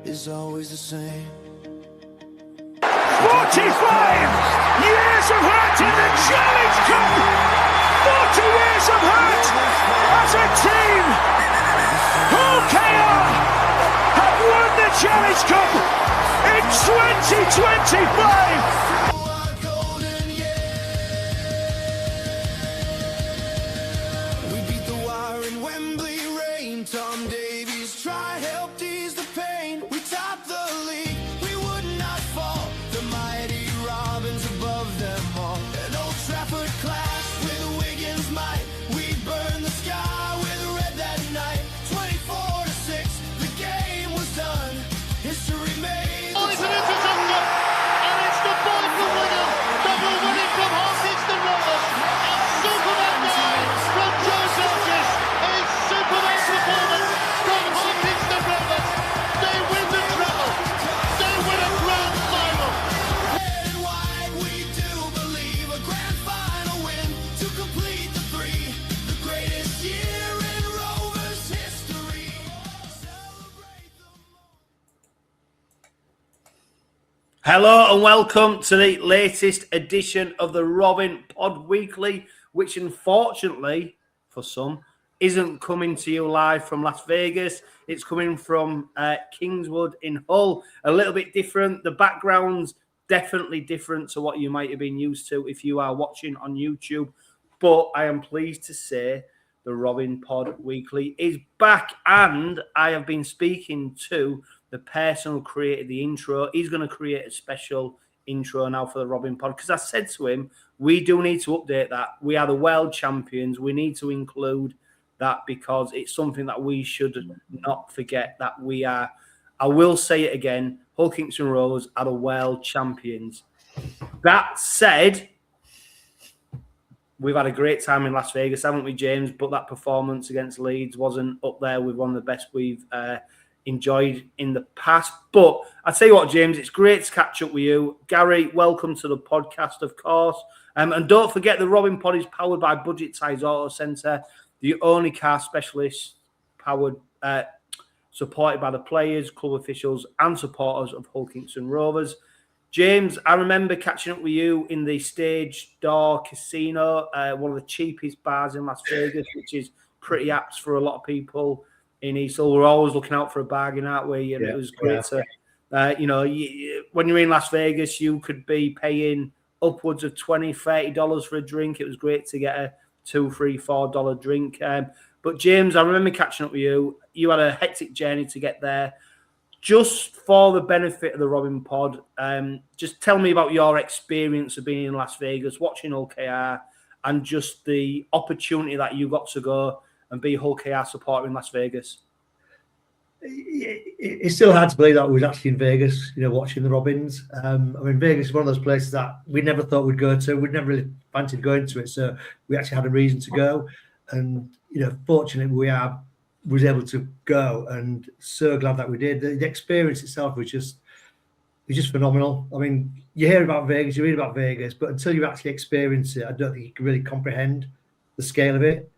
is always the same. 45 years of hurt in the Challenge Cup. 40 years of hurt as a team. OKR have won the Challenge Cup in 2025. Tom Davies, try help ease the pain. We topped the league, we would not fall. The mighty Robins above them all. An Old Trafford clash with Wigan's might. We burned the sky with red that night. 24-6, the game was done. History made. Oh, it's an interception, and it's the boy from Wigan. Double winning from Hawkins to Rovers. And Superman guy from Joe Burgess. A Superman performance from Hawkins to Rovers. They win the treble. They win a grand final. Red and white, we do believe a grand final win to complete the three. The greatest year in Rovers history. Celebrate the Hello and welcome to the latest edition of the Robin Pod Weekly, which unfortunately for some isn't coming to you live from Las Vegas. It's coming from Kingswood in Hull. A little bit different. The background's definitely different to what you might have been used to if you are watching on YouTube. But I am pleased to say the Robin Pod Weekly is back, and I have been speaking to the person who created the intro. He's going to create a special intro now for the Robin Pod, because I said to him, we do need to update that. We are the world champions. We need to include that because it's something that we should not forget that we are. I will say it again, Hull Kingston Rovers are the world champions. That said, we've had a great time in Las Vegas, haven't we, James? But that performance against Leeds wasn't up there with one of the best we've enjoyed in the past. But I tell you what, James, it's great to catch up with you. Gary, welcome to the podcast, of course. And don't forget, the Robin Pod is powered by Budget Tyres Autocentre, the only car specialist powered, supported by the players, club officials, and supporters of Hull Kingston Rovers. James, I remember catching up with you in the Stage Door Casino, one of the cheapest bars in Las Vegas, which is pretty apt for a lot of people in East Hull. We're always looking out for a bargain, aren't we? And it was great to, when you're in Las Vegas, you could be paying upwards of $20, $30 for a drink. It was great to get a $2, $3, $4 drink. But James, I remember catching up with you. You had a hectic journey to get there. Just for the benefit of the Robin Pod, just tell me about your experience of being in Las Vegas, watching Hull KR, and just the opportunity that you got to go and be Hull KR supporter in Las Vegas. It's still hard to believe that we was actually in Vegas, watching the Robins. Vegas is one of those places that we never thought we'd go to. We'd never really fancied going to it, so we actually had a reason to go. And fortunately, we was able to go, and so glad that we did. The experience itself was just phenomenal. I mean, you hear about Vegas, you read about Vegas, but until you actually experience it, I don't think you can really comprehend the scale of it.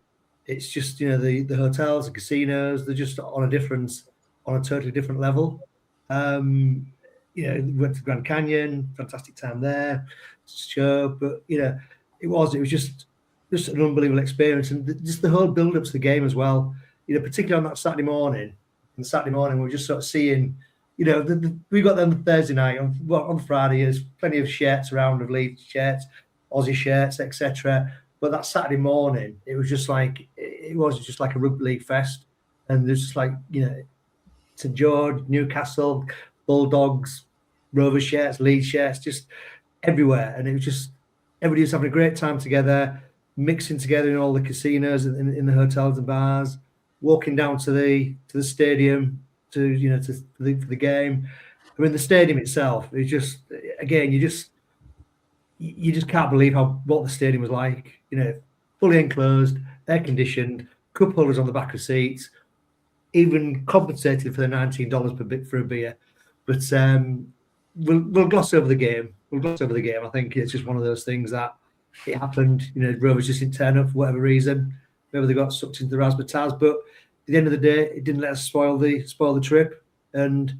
It's just the hotels, the casinos, they're just on a totally different level. We went to Grand Canyon, fantastic time there, show, but it was just an unbelievable experience, and just the whole build up to the game as well. Particularly on that Saturday morning. On Saturday morning, we were just sort of seeing, we got them Thursday night. On Friday, there's plenty of shirts around, of Leeds shirts, Aussie shirts, etc. But that Saturday morning, it was just like a rugby league fest, and there's just like St George, Newcastle, Bulldogs, Rovers shirts, Leeds shirts, just everywhere, and it was just everybody was having a great time together, mixing together in all the casinos and in the hotels and bars, walking down to the stadium for the game. I mean, the stadium itself is just, again, you just can't believe what the stadium was like. Fully enclosed, air conditioned, cup holders on the back of seats, even compensated for the $19 for a beer. But we'll gloss over the game. I think it's just one of those things that it happened. Rovers just didn't turn up for whatever reason. Maybe they got sucked into the razzmatazz. But at the end of the day, it didn't let us spoil the trip. And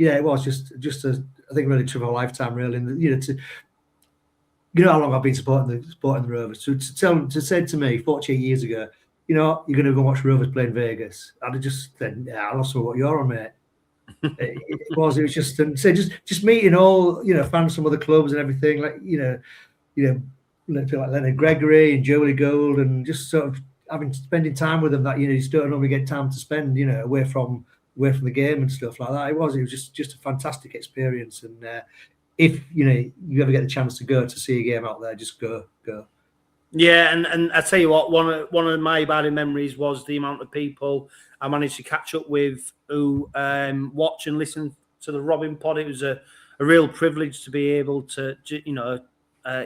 yeah, it was just a, I think, really trip of a lifetime, really. And, how long I've been supporting the Rovers. To say to me 48 years ago, you're going to go watch Rovers play in Vegas, I'd have just said, I lost what you're on, mate. it was just meeting all fans from other clubs and everything, like like Leonard Gregory and Joey Gould, and just sort of spending time with them that you just don't normally get time to spend away from the game and stuff like that. It was just a fantastic experience, and if you ever get the chance to go to see a game out there, just go. Yeah, and I tell you what, one of my abiding memories was the amount of people I managed to catch up with who watch and listen to the Robin Pod. It was a real privilege to be able to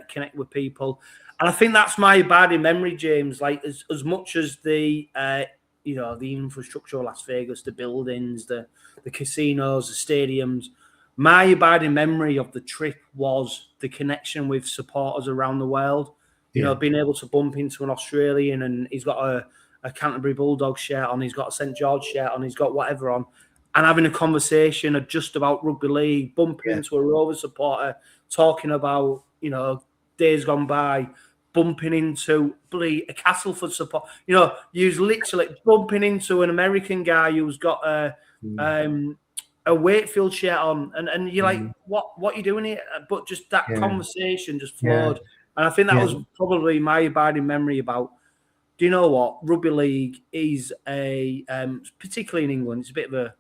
connect with people, and I think that's my abiding memory, James. Like as much as the the infrastructure of Las Vegas, the buildings, the casinos, the stadiums. My abiding memory of the trip was the connection with supporters around the world. Being able to bump into an Australian and he's got a Canterbury Bulldogs shirt on, he's got a St George shirt on, he's got whatever on, and having a conversation just about rugby league, bumping into a Rovers supporter, talking about, days gone by, bumping into a Castleford support. You was literally bumping into an American guy who's got a Wakefield shirt on, and you're like, what are you doing here? But just that conversation just flowed. And I think that was probably my abiding memory about, do you know what? Rugby league is particularly in England, it's a bit of a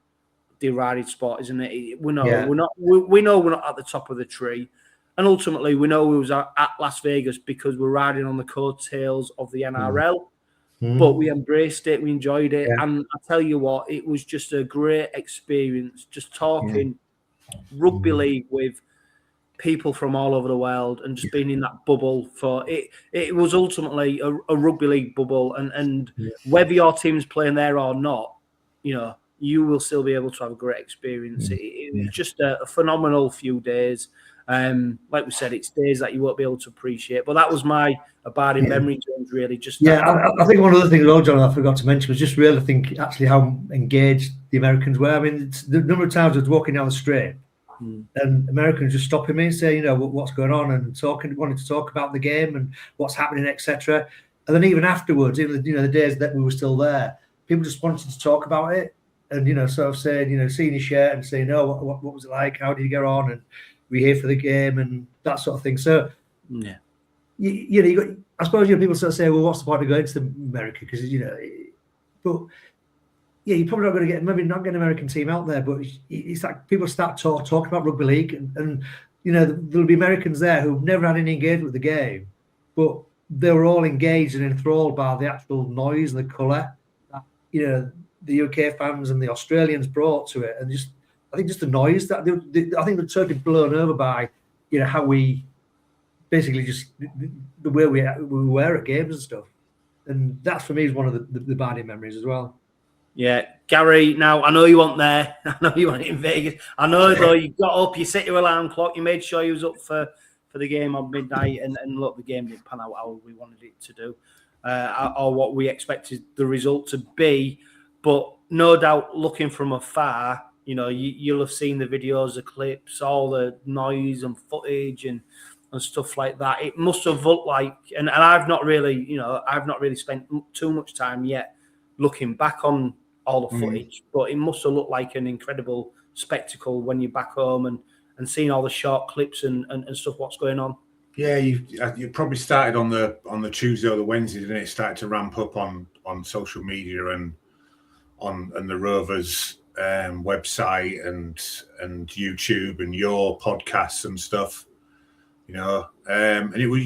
derided sport, isn't it? We know we're not at the top of the tree. And ultimately, we know we was at Las Vegas because we're riding on the coattails of the NRL. But we embraced it, we enjoyed it. And I tell you what, it was just a great experience, just talking rugby league with people from all over the world and just being in that bubble for it. It was ultimately a rugby league bubble, and whether your team's playing there or not, you will still be able to have a great experience. It was just a phenomenal few days. Like we said, it's days that you won't be able to appreciate. But that was my abiding memory, James, really. I think one other thing, John, I forgot to mention was just really think actually how engaged the Americans were. I mean, the number of times I was walking down the street and Americans just stopping me and saying, what's going on, and wanting to talk about the game and what's happening, etc. And then even afterwards, even the days that we were still there, people just wanted to talk about it and sort of saying, seeing your shirt and saying, what was it like? How did you get on? And we're here for the game and that sort of thing. So you got, I suppose people sort of say, well, what's the point of going to America? Because but you're probably not going to get an American team out there, but it's like people start talking about rugby league, and there'll be Americans there who've never had any engagement with the game, but they were all engaged and enthralled by the actual noise and the colour that the UK fans and the Australians brought to it, and I think just the noise that I think they're totally blown over by how we basically just the way we were at games and stuff, and that for me is one of the bad memories as well. Yeah, Gary, now I know you weren't there. I know you weren't in Vegas. I know, though, you got up, you set your alarm clock, you made sure you was up for the game on midnight, and look, the game didn't pan out how we wanted it to do, or what we expected the result to be. But no doubt, looking from afar, you'll have seen the videos, the clips, all the noise and footage and stuff like that. It must have looked like, and I've not really spent too much time yet looking back on all the footage, but it must have looked like an incredible spectacle when you're back home and seeing all the short clips and stuff, what's going on. Yeah, you probably started on the Tuesday or the Wednesday, didn't it? Started to ramp up on social media and on the Rovers website and YouTube and your podcasts and stuff, and it was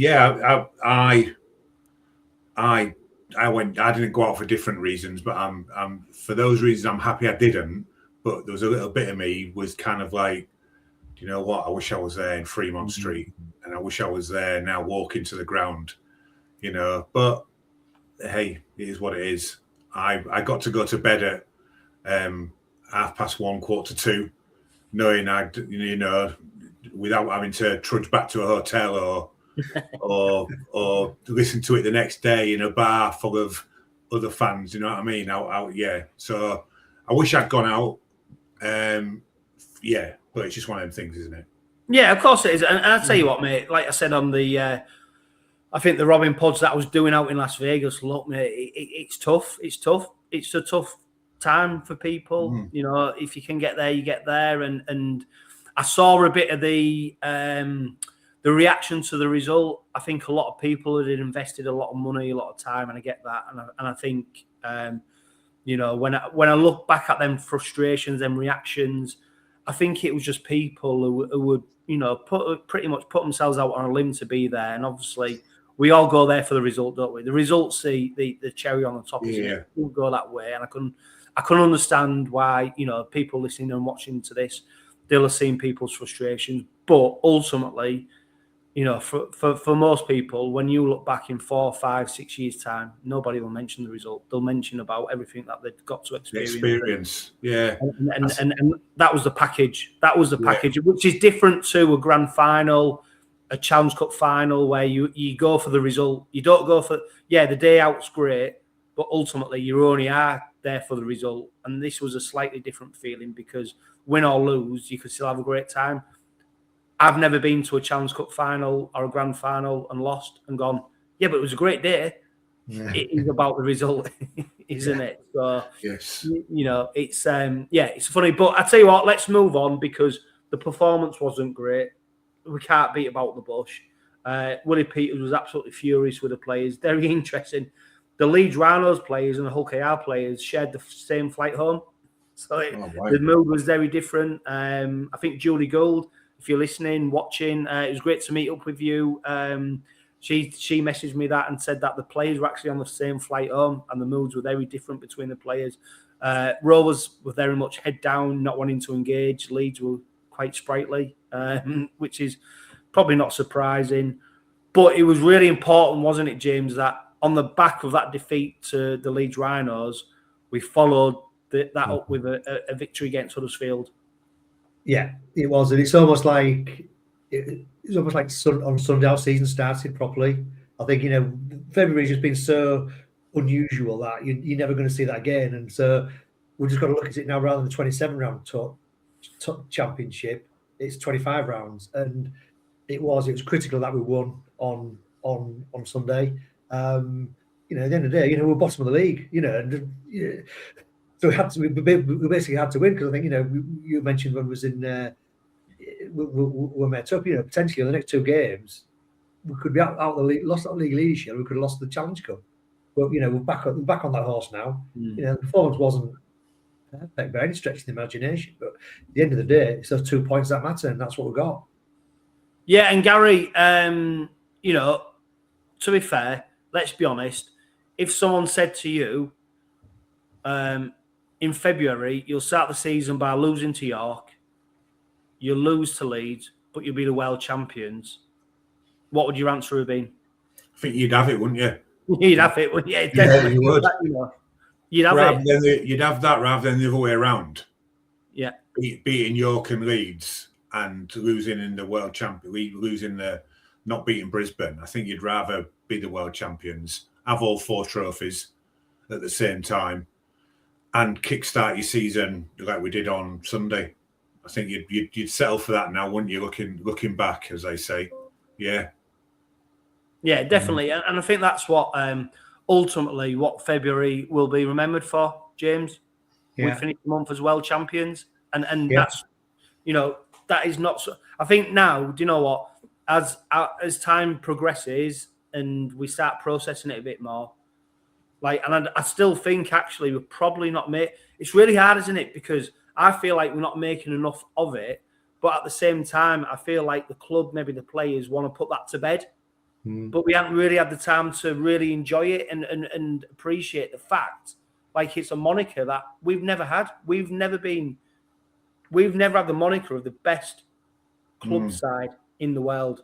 I didn't go out for different reasons, but I'm for those reasons I'm happy I didn't. But there was a little bit of me was kind of like, do you know what? I wish I was there in Fremont Street, and I wish I was there now walking to the ground, But hey, it is what it is. I got to go to bed at 1:30, 1:45, knowing without having to trudge back to a hotel or listen to it the next day in a bar full of other fans. You know what I mean? Out. So I wish I'd gone out. yeah, but it's just one of them things, isn't it? Yeah, of course it is. And I'll tell you what, mate, like I said on the, I think the Robin pods that I was doing out in Las Vegas, look, mate, it's tough. It's tough. It's a tough time for people. You know, if you can get there, you get there. And I saw a bit of the reaction to the result. I think a lot of people had invested a lot of money, a lot of time, and I get that. And I think, you know, when I look back at them frustrations and reactions, I think it was just people who would, you know, pretty much put themselves out on a limb to be there. And obviously, we all go there for the result, don't we? The result's the cherry on the top. Yeah. We'll go that way. And I couldn't understand why, you know, people listening and watching to this, they'll have seen people's frustrations. But ultimately, you know, for most people, when you look back in 4, 5, 6 years' time, nobody will mention the result. They'll mention about everything that they've got to experience. Yeah. And that was the package. That was the package, which is different to a grand final, a Challenge Cup final, where you go for the result. You don't go for, the day out's great, but ultimately you only are there for the result. And this was a slightly different feeling because win or lose, you could still have a great time. I've never been to a Challenge Cup final or a grand final and lost and gone, yeah, but it was a great day. Yeah. It is about the result, isn't it? So, yes, you know, it's it's funny. But I tell you what, let's move on because the performance wasn't great. We can't beat about the bush. Willie Peters was absolutely furious with the players. Very interesting. The Leeds Rhinos players and the Hull KR players shared the same flight home. So the mood was very different. I think Julie Gould, if you're listening, watching, it was great to meet up with you. She messaged me that and said that the players were actually on the same flight home and the moods were very different between the players. Rovers were very much head down, not wanting to engage. Leeds were quite sprightly, which is probably not surprising. But it was really important, wasn't it, James, that on the back of that defeat to the Leeds Rhinos, we followed that up with a victory against Huddersfield. Yeah, it was, and it's almost like on Sunday our season started properly. I think, you know, February's just been so unusual that you're never going to see that again, and so we've just got to look at it now rather than 27-round championship. It's 25 rounds, and it was critical that we won on Sunday. You know, at the end of the day, you know, we're bottom of the league. You know, and so we basically had to win because I think, you know, you mentioned when we was in we're met up. You know, potentially in the next 2 games we could be out the league, lost that league leadership. We could have lost the Challenge Cup, but you know we're back on that horse now. You know, the performance wasn't perfect by any stretch of the imagination, but at the end of the day, it's those 2 points that matter, and that's what we got. Yeah, and Gary, you know, to be fair, let's be honest. If someone said to you, in February, you'll start the season by losing to York, you'll lose to Leeds, but you'll be the world champions, what would your answer have been? I think you'd have it, wouldn't you? You'd have it, wouldn't you? Definitely. Yeah, you would. You know, you'd have it. You'd have that rather than the other way around. Yeah. Beating York and Leeds and losing in the world champion, not beating Brisbane. I think you'd rather be the world champions, have all 4 trophies at the same time, and kickstart your season like we did on Sunday. I think you'd settle for that now, wouldn't you? Looking back, as I say, yeah, definitely, and I think that's what ultimately what February will be remembered for, James. We finished the month as world champions, and that's, you know, that is not so. I think now, do you know what? As time progresses and we start processing it a bit more, like, and I still think actually we're probably not it's really hard, isn't it? Because I feel like we're not making enough of it, but at the same time, I feel like the club, maybe the players, want to put that to bed. But we haven't really had the time to really enjoy it and appreciate the fact, like, it's a moniker that we've never had. We've never had the moniker of the best club side in the world.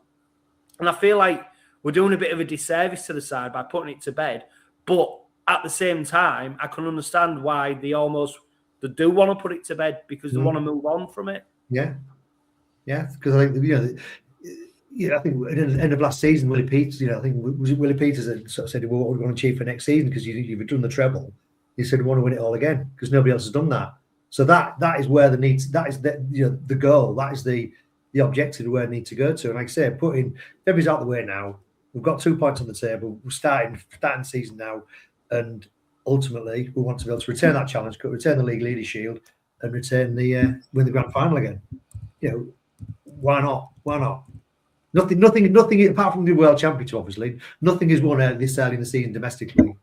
And I feel like we're doing a bit of a disservice to the side by putting it to bed. But at the same time, I can understand why they do want to put it to bed, because they want to move on from it. Yeah, because I think, I think at the end of last season, Willie Peters, I think was it Willie Peters that sort of said, "Well, what we're going to achieve for next season?" Because you've done the treble. He said, "We want to win it all again," because nobody else has done that. So that is where the needs. That is the goal. That is the objective of where they need to go to. And like I say, February's out the way now. We've got 2 points on the table. We're starting the season now, and ultimately we want to be able to return that challenge, return the league leader shield, and return the win the grand final again. Why not? Why not? Nothing apart from the world championship. Obviously, nothing is won this early in the season domestically.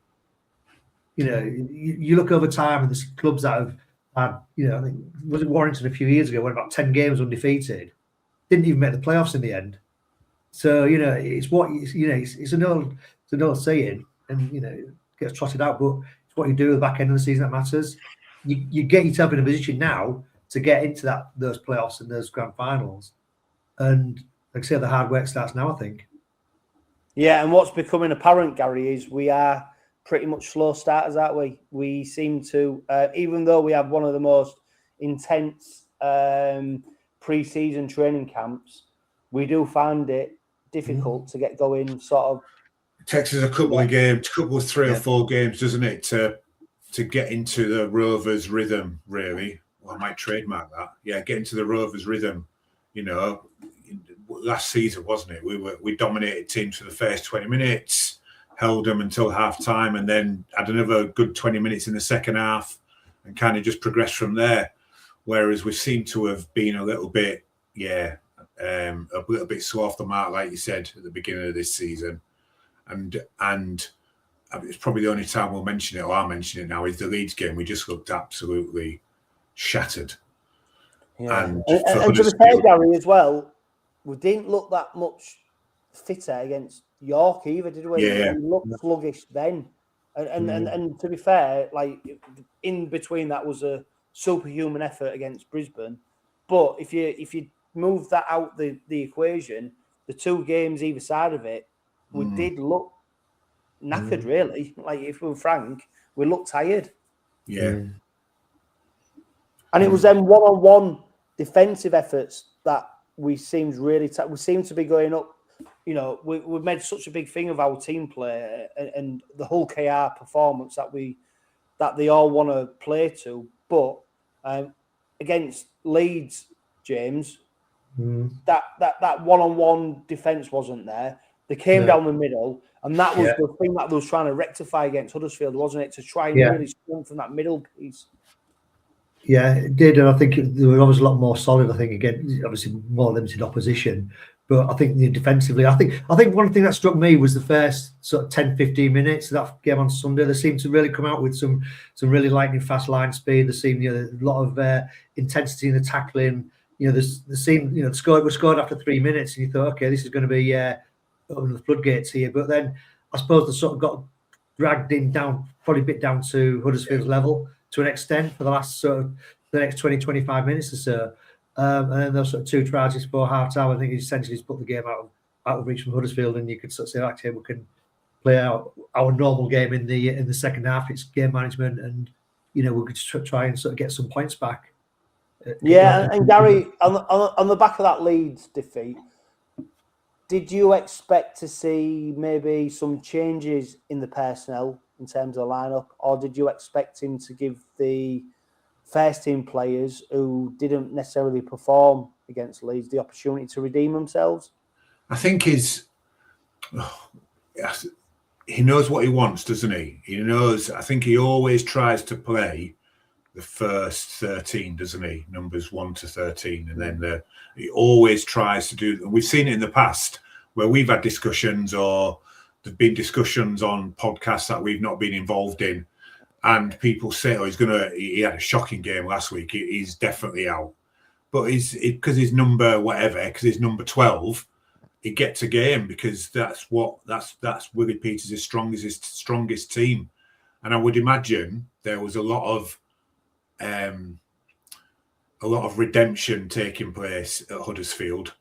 You look over time, and there's clubs that have had. I think was it Warrington a few years ago went about 10 games undefeated, didn't even make the playoffs in the end. So it's an old saying, and it gets trotted out, but it's what you do at the back end of the season that matters. You get yourself in a position now to get into those playoffs and those grand finals, and like I say, the hard work starts now, I think. Yeah, and what's becoming apparent, Gary, is we are pretty much slow starters, aren't we? We seem to, even though we have one of the most intense pre-season training camps, we do find it difficult to get going. Sort of, it takes us a couple of games, three or four games, doesn't it, to get into the Rovers rhythm? Really, well, I might trademark that. Yeah, get into the Rovers rhythm. Last season, wasn't it? We dominated teams for the first 20 minutes, held them until half time, and then had another good 20 minutes in the second half, and kind of just progressed from there. Whereas we seem to have been a little bit, slow off the mark, like you said at the beginning of this season, and it's probably the only time we'll mention it, or I'll mention it now, is the Leeds game. We just looked absolutely shattered. Yeah. And to be fair, Gary, as well, we didn't look that much fitter against York either, did we? Yeah. We looked sluggish then. And to be fair, like in between that was a superhuman effort against Brisbane. But if you move that out the equation, the 2 games either side of it, we did look knackered, really. Like, if we're frank, we looked tired. Yeah. And it was them one-on-one defensive efforts that we seemed really we seem to be going up. We've made such a big thing of our team play and the whole KR performance that they all want to play to. But against Leeds, James, that one-on-one defence wasn't there. They came down the middle, and that was the thing that they was trying to rectify against Huddersfield, wasn't it? To try and really strengthen that middle piece. Yeah, it did, and I think they were always a lot more solid. I think, again, obviously more limited opposition, but I think defensively, I think one thing that struck me was the first sort of 10-15 minutes of that game on Sunday. They seemed to really come out with some really lightning fast line speed. There seemed a lot of intensity in the tackling. The scored after 3 minutes, and you thought, okay, this is going to be opening the floodgates here. But then I suppose they sort of got dragged down, probably a bit down to Huddersfield's level to an extent for the last the next 20-25 minutes or so. And then those sort of 2 tries before half time, I think, essentially just put the game out of reach from Huddersfield, and you could sort of say, okay, we can play out our normal game in the second half. It's game management, and we could try and sort of get some points back. Yeah, and Gary, on the back of that Leeds defeat, did you expect to see maybe some changes in the personnel in terms of the lineup, or did you expect him to give the first team players who didn't necessarily perform against Leeds the opportunity to redeem themselves? I think he knows what he wants, doesn't he? He knows. I think he always tries to play the first 13, doesn't he? Numbers 1 to 13, and then he always tries to do. And we've seen it in the past where we've had discussions, or there've been discussions on podcasts that we've not been involved in, and people say, "Oh, he had a shocking game last week. He's definitely out." But because he's number 12, he gets a game because that's Willie Peters' strongest team. And I would imagine there was a lot of redemption taking place at Huddersfield.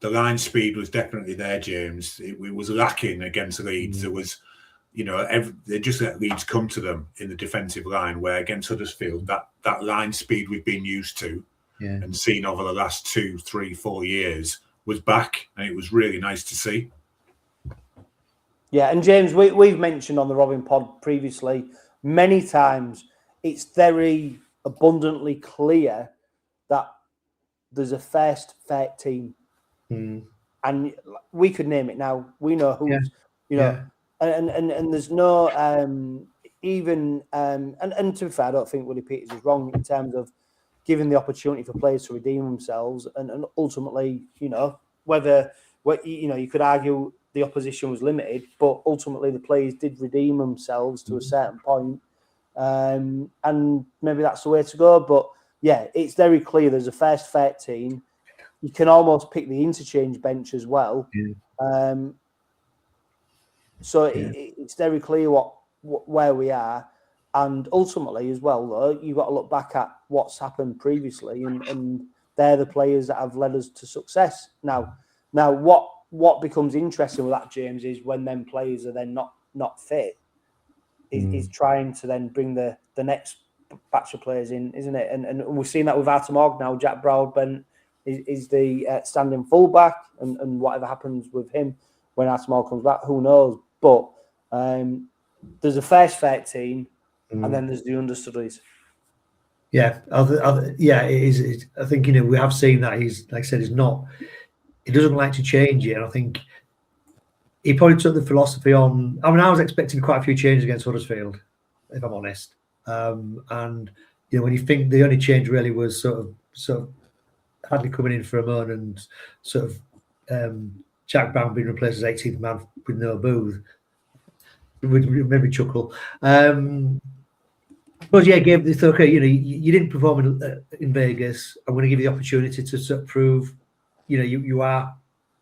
The line speed was definitely there, James. It was lacking against Leeds. There was, they just let Leeds come to them in the defensive line, where against Huddersfield, that line speed we've been used to and seen over the last 2, 3, 4 years was back, and it was really nice to see. Yeah, and James, we've mentioned on the Robin Pod previously many times, it's very abundantly clear that there's a first 13. And we could name it now. We know who's, and there's no even and to be fair, I don't think Willie Peters is wrong in terms of giving the opportunity for players to redeem themselves, and ultimately, whether you could argue the opposition was limited, but ultimately the players did redeem themselves to a certain point, and maybe that's the way to go. But yeah, it's very clear there's a first 13. You can almost pick the interchange bench as well. It's very clear where we are, and ultimately as well, though, you've got to look back at what's happened previously, and they're the players that have led us to success. Now, what becomes interesting with that, James, is when them players are then not fit, is trying to then bring the next batch of players in, isn't it? And we've seen that with Artemog now. Jack Broadbent is the standing fullback, and whatever happens with him when Artemog comes back, who knows? But there's a first 13, and then there's the understudies. Yeah, it is. I think we have seen that he's, like I said, he doesn't like to change it, and I think he probably took the philosophy on. I mean, I was expecting quite a few changes against Huddersfield, if I'm honest. And when you think the only change really was sort of Hadley coming in for a moment and sort of Jack Brown being replaced as 18th man with no Booth, would maybe chuckle. But yeah, okay. You didn't perform in Vegas. I'm going to give you the opportunity to sort of prove, you are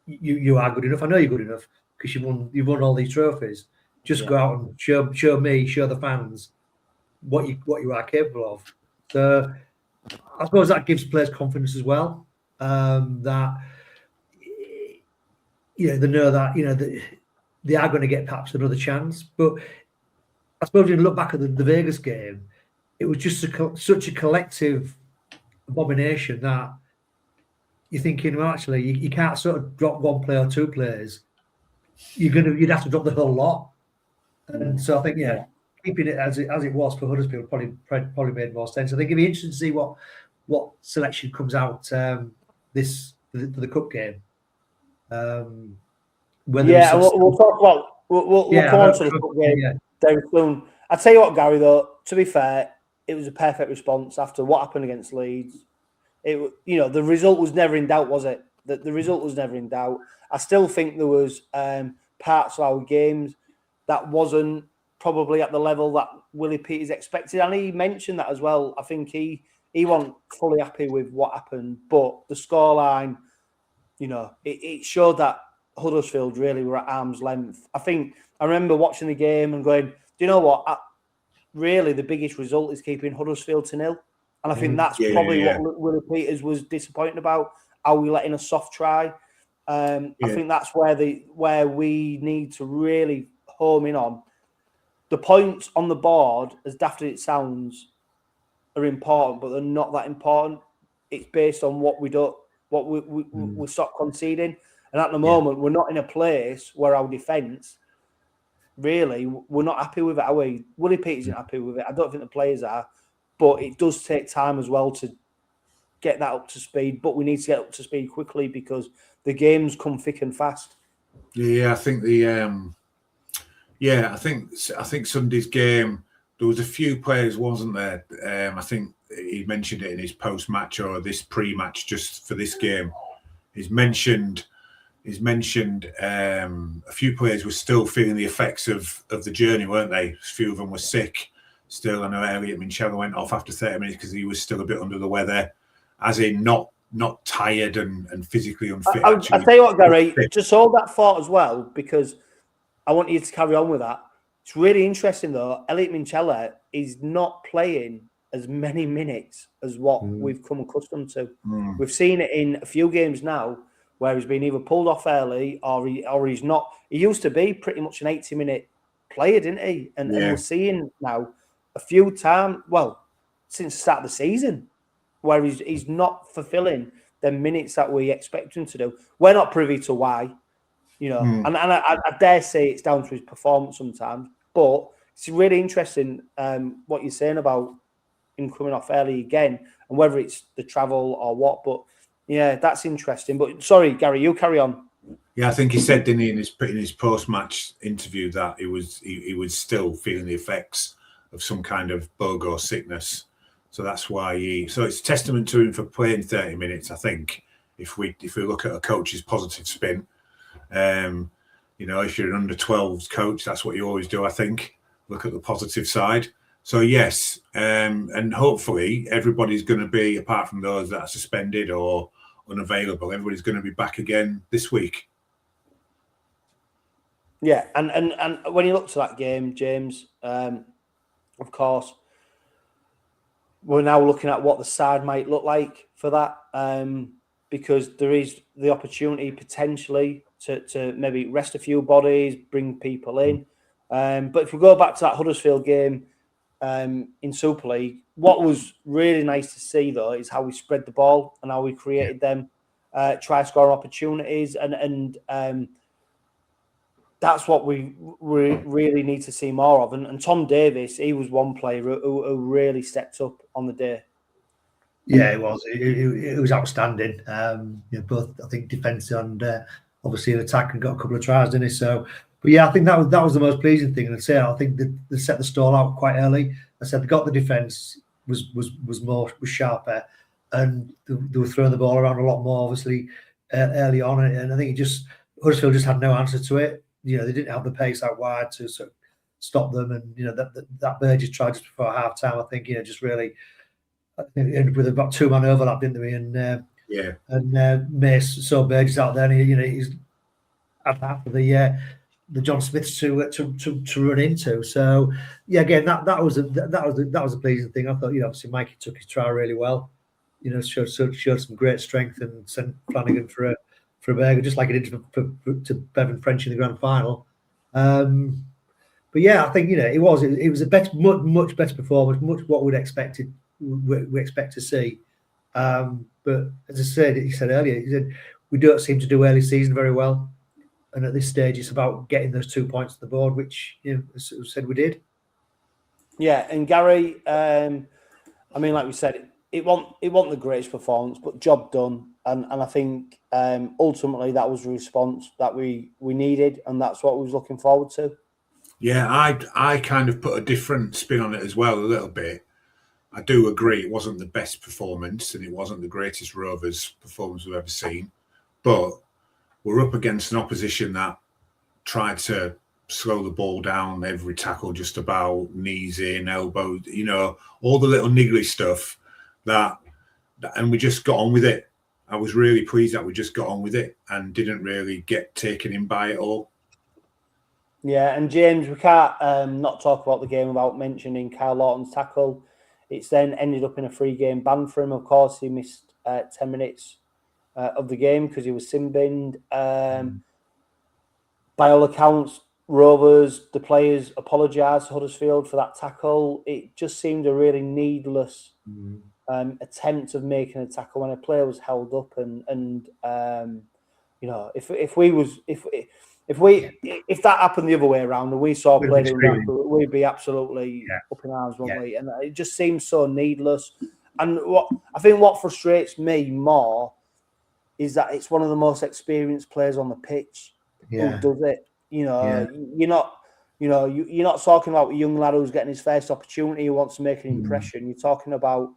good enough. I know you're good enough because you've won all these trophies. Just go out and show the fans what you are capable of. So I suppose that gives players confidence as well. That they know that that they are going to get perhaps another chance. But I suppose when you look back at the Vegas game, it was just such a collective abomination that you're thinking, well, actually, you can't sort of drop one player or two players. You'd have to drop the whole lot. And so I think, keeping it as it was for Huddersfield probably made more sense. I think it'd be interesting to see what selection comes out for the cup game. We'll talk about we'll come on to the cup game very soon. I tell you what, Gary. Though, to be fair, it was a perfect response after what happened against Leeds. The result was never in doubt, was it? The result was never in doubt. I still think there was parts of our games that wasn't probably at the level that Willie Peters expected, and he mentioned that as well. I think he wasn't fully happy with what happened, but the scoreline, it showed that Huddersfield really were at arm's length. I remember watching the game and going, do you know what? Really, the biggest result is keeping Huddersfield to 0. And I think that's probably what Willie Peters was disappointed about. Are we letting a soft try? I think that's where we need to really home in on. The points on the board, as daft as it sounds, are important, but they're not that important. It's based on what we stop conceding. And at the moment, we're not in a place where our defence, really, we're not happy with it, are we? Willie Peters isn't happy with it. I don't think the players are. But it does take time as well to get that up to speed. But we need to get up to speed quickly because the games come thick and fast. Yeah, I think I think Sunday's game, there was a few players, wasn't there? I think he mentioned it in his post-match or this pre-match just for this game. He's mentioned a few players were still feeling the effects of the journey, weren't they? A few of them were sick. Still, I know Elliot Minchella went off after 30 minutes because he was still a bit under the weather, as in not tired and physically unfit. I'll tell you what, Gary, just hold that thought as well, because I want you to carry on with that. It's really interesting, though. Elliot Minchella is not playing as many minutes as what we've come accustomed to. We've seen it in a few games now where he's been either pulled off early or he's not. He used to be pretty much an 80-minute player, didn't he? And we're seeing now a few times, since the start of the season, where he's not fulfilling the minutes that we expect him to do. We're not privy to why, and I dare say it's down to his performance sometimes, but it's really interesting what you're saying about him coming off early again, and whether it's the travel or what. But yeah, that's interesting. But sorry, Gary, you carry on. Yeah, I think he said, didn't he, in his post-match interview that he was still feeling the effects of some kind of bug or sickness. So that's why so it's a testament to him for playing 30 minutes, I think, if we look at a coach's positive spin. You know, if you're an under-12s coach, that's what you always do, I think. Look at the positive side. So yes, and hopefully everybody's going to be, apart from those that are suspended or unavailable, everybody's going to be back again this week. Yeah, and when you look to that game, James, of course, we're now looking at what the side might look like for that, because there is the opportunity potentially to maybe rest a few bodies, bring people in. But if we go back to that Huddersfield game in Super League, what was really nice to see, though, is how we spread the ball and how we created them try-scoring opportunities. And that's what we really need to see more of. And Tom Davis, he was one player who really stepped up on the day. Yeah, it was. It was outstanding. Both, I think, defence and obviously in attack, and got a couple of tries, didn't he? So, but yeah, I think that was the most pleasing thing. And I'd say I think they set the stall out quite early. I said they got the defence was sharper, and they were throwing the ball around a lot more, obviously, early on. And I think Huddersfield just had no answer to it. You know, they didn't have the pace out wide to sort of stop them. And, you know, that Burgess tried just before half time, I think, you know, just really ended with about 2-man overlap, didn't they? And Mace saw Burgess out there, and he's after the John Smiths to run into. So yeah, again, that was a pleasing thing. I thought, you know, obviously Mikey took his try really well. You know, showed some great strength and sent Flanagan for a burger, just like he did to Bevan French in the grand final. But yeah, I think, you know, it was a much better performance, much what we expect to see. But as he said earlier, we don't seem to do early season very well, and at this stage, it's about getting those 2 points on the board, which, you know, as I said, we did. Yeah, and Gary, I mean, like we said, it wasn't the greatest performance, but job done. And I think ultimately that was the response that we needed, and that's what we was looking forward to. Yeah, I kind of put a different spin on it as well, a little bit. I do agree it wasn't the best performance, and it wasn't the greatest Rovers performance we've ever seen. But we're up against an opposition that tried to slow the ball down every tackle, just about knees in, elbows, you know, all the little niggly stuff and we just got on with it. I was really pleased that we just got on with it and didn't really get taken in by it all. Yeah, and James, we can't not talk about the game without mentioning Kyle Lawton's tackle. It's then ended up in a 3-game ban for him. Of course, he missed 10 minutes of the game because he was sin-binned. By all accounts, Rovers, the players, apologised to Huddersfield for that tackle. It just seemed a really needless attempt of making a tackle when a player was held up, and you know, if that happened the other way around and we saw a player doing that, we'd be absolutely up in arms, wouldn't we? And it just seems so needless. And what frustrates me more is that it's one of the most experienced players on the pitch who does it. You know, you're not talking about a young lad who's getting his first opportunity, who wants to make an impression. You're talking about,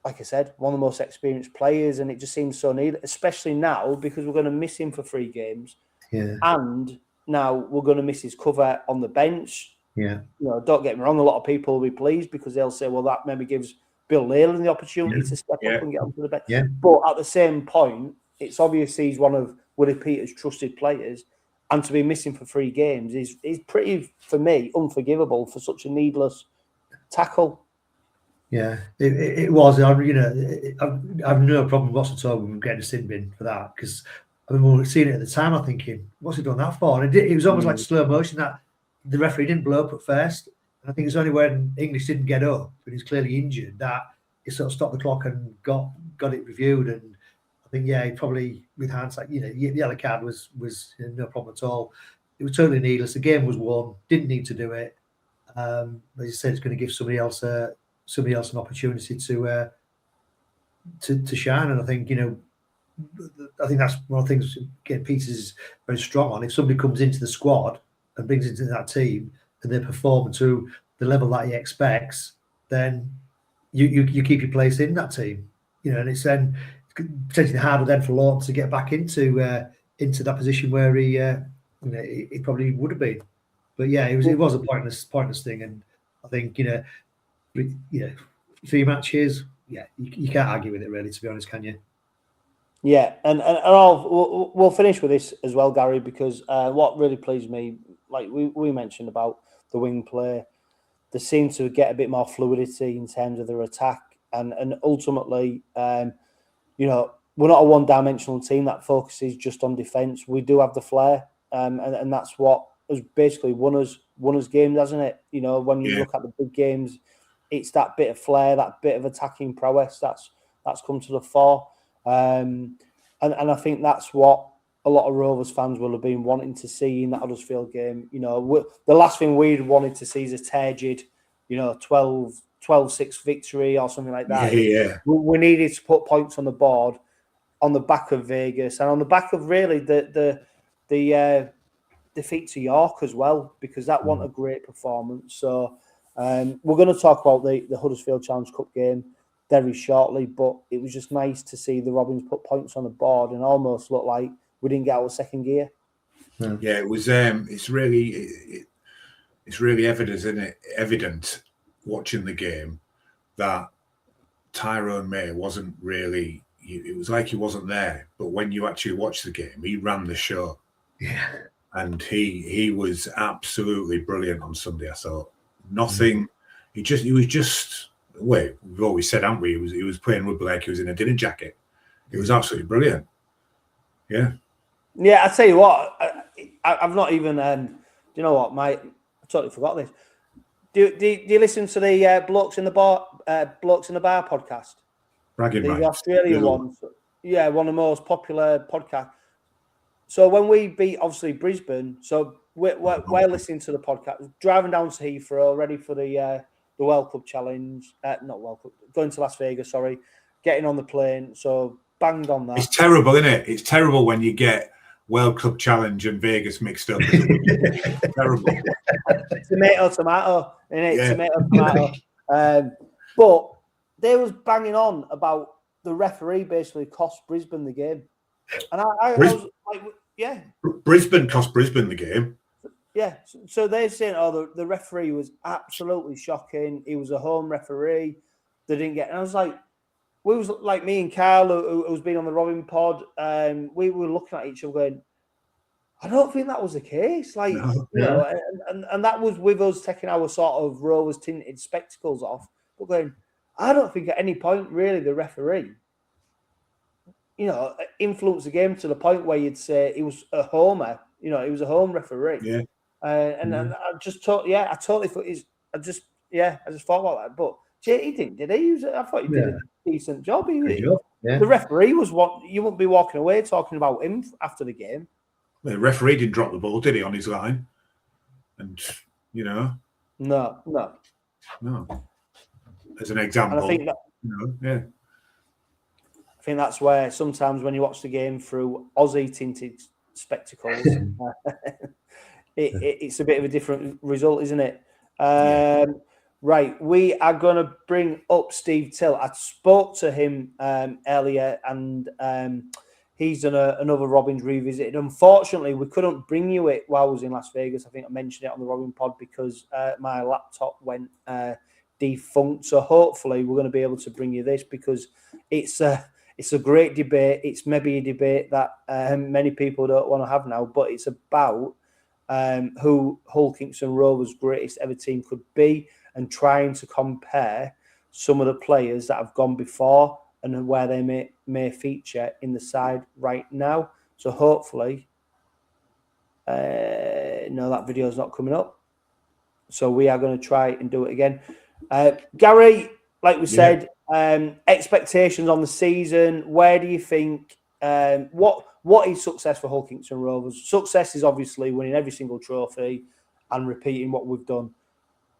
like I said, one of the most experienced players, and it just seems so needed, especially now because we're going to miss him for 3 games. Yeah. And now we're going to miss his cover on the bench. Yeah. You know, don't get me wrong, a lot of people will be pleased because they'll say, well, that maybe gives Bill Leyland the opportunity to step up and get onto the bench. Yeah. But at the same point, it's obvious he's one of Willie Peters' trusted players, and to be missing for 3 games is pretty, for me, unforgivable for such a needless tackle. Yeah, it was. You know, I've no problem whatsoever with getting a sin bin for that, because I mean, we were seeing it at the time. I'm thinking, what's he done that for? And it was almost like slow motion that the referee didn't blow up at first. And I think it's only when English didn't get up, when he's clearly injured, that he sort of stopped the clock and got it reviewed. And I think, he probably, with hindsight, you know, the yellow card was no problem at all. It was totally needless. The game was won. Didn't need to do it. As you said, it's going to give somebody else a somebody else an opportunity to shine. And I think, I think that's one of the things again Peters is very strong on. If somebody comes into the squad and brings into that team and they perform to the level that he expects, then you keep your place in that team. And it's then potentially harder then for Lawton to get back into that position where he probably would have been. But yeah, it was a pointless thing, and I think 3 matches, yeah, you can't argue with it really, to be honest, can you? Yeah, and we'll finish with this as well, Gary, because what really pleased me, like we mentioned about the wing play, they seem to get a bit more fluidity in terms of their attack, and ultimately, we're not a one-dimensional team that focuses just on defence. We do have the flair, and that's what has basically won us games, hasn't it? When you look at the big games, it's that bit of flair, that bit of attacking prowess that's come to the fore. And I think that's what a lot of Rovers fans will have been wanting to see in that Huddersfield game. The last thing we'd wanted to see is a turgid, 12-6 victory or something like that. Yeah. We needed to put points on the board on the back of Vegas and on the back of really the defeat to York as well, because that wasn't a great performance. So we're going to talk about the Huddersfield Challenge Cup game very shortly, but it was just nice to see the Robins put points on the board and almost look like we didn't get out of second gear. Yeah, it was. It's really evident, isn't it? Evident watching the game that Tyrone May wasn't really. It was like he wasn't there, but when you actually watch the game, he ran the show. Yeah, and he was absolutely brilliant on Sunday. I thought nothing. He was just. Wait, we've always said, haven't we? He was playing rugby like he was in a dinner jacket. It was absolutely brilliant. Yeah. Yeah, I tell you what, I've not even. Do you know what, mate? I totally forgot this. Do you listen to the Blokes in the Bar podcast? Bragging the rights. Australian one. Yeah, one of the most popular podcasts. So when we beat obviously Brisbane, so we're listening to the podcast, driving down to Heathrow, ready for the World Cup Challenge, not World Cup, going to Las Vegas, sorry, getting on the plane. So banged on that. It's terrible, isn't it? It's terrible when you get World Cup Challenge and Vegas mixed up. It's terrible. Tomato, innit? Yeah. Tomato. But they was banging on about the referee basically cost Brisbane the game. And I was like, yeah. Brisbane cost Brisbane the game. Yeah, so they're saying, the referee was absolutely shocking. He was a home referee. They didn't get, and I was like, we was like me and Carl, who's been on the Robin pod, we were looking at each other going, I don't think that was the case. Like, and that was with us taking our sort of Rovers tinted spectacles off, but going, I don't think at any point really the referee, influenced the game to the point where you'd say he was a homer. He was a home referee. Yeah. And I just thought, I totally thought I just thought about that. But he didn't, did he? I thought he did a decent job. The referee was you wouldn't be walking away talking about him after the game. The referee didn't drop the ball, did he, on his line? And, No. As an example. And I think that, I think that's where sometimes when you watch the game through Aussie tinted spectacles, it's a bit of a different result, isn't it? Right, we are going to bring up Steve Till. I spoke to him earlier, and he's done another Robins Revisited. Unfortunately, we couldn't bring you it while I was in Las Vegas. I think I mentioned it on the Robin pod because my laptop went defunct. So hopefully we're going to be able to bring you this because it's a great debate. It's maybe a debate that many people don't want to have now, but it's about who Hull Kingston Rovers' greatest ever team could be and trying to compare some of the players that have gone before and where they may feature in the side right now. So hopefully, no, that video is not coming up. So we are going to try and do it again. Gary, like we said, expectations on the season. Where do you think? What is success for Hull Kingston Rovers? Success is obviously winning every single trophy and repeating what we've done.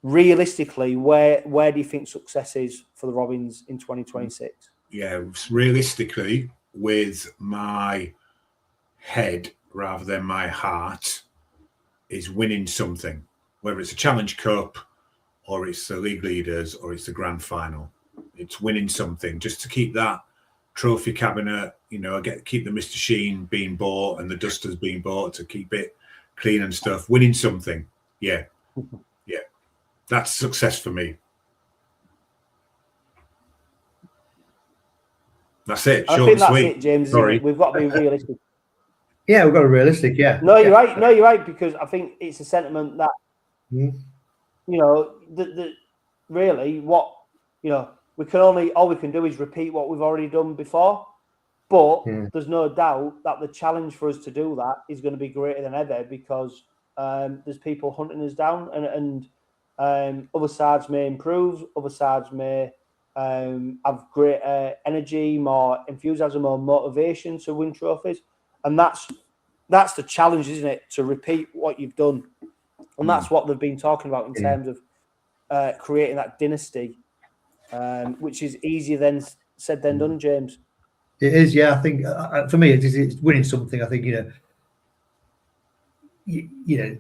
realistically, where do you think success is for the Robins in 2026? Yeah, realistically, with my head rather than my heart, is winning something, whether it's a Challenge Cup or it's the league leaders or it's the grand final. It's winning something just to keep that trophy cabinet, keep the Mr. Sheen being bought and the dusters being bought to keep it clean and stuff. Winning something. Yeah. Yeah. That's success for me. That's it. I Short think and that's sweet. it, James. Sorry. We've got to be realistic. Yeah, we've got to be realistic. Yeah. No, you're right. No, you're right, because I think it's a sentiment that that really what we can all we can do is repeat what we've already done before. But there's no doubt that the challenge for us to do that is going to be greater than ever, because there's people hunting us down, and other sides may improve, other sides may have greater energy, more enthusiasm, more motivation to win trophies, and that's the challenge, isn't it? To repeat what you've done, and that's what they've been talking about in terms of creating that dynasty, which is easier said than done, James. It is, yeah. I think for me, it's winning something. I think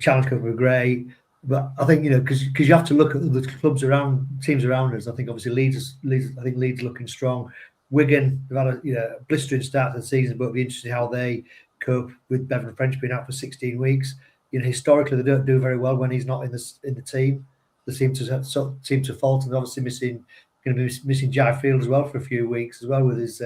Challenge Cup were great, but I think because you have to look at the teams around us. I think obviously Leeds. I think Leeds looking strong. Wigan have had a blistering start to the season, but it'll be interesting how they cope with Bevan French being out for 16 weeks. Historically they don't do very well when he's not in the team. They seem to falter. And obviously going to be missing Jai Field as well for a few weeks as well with his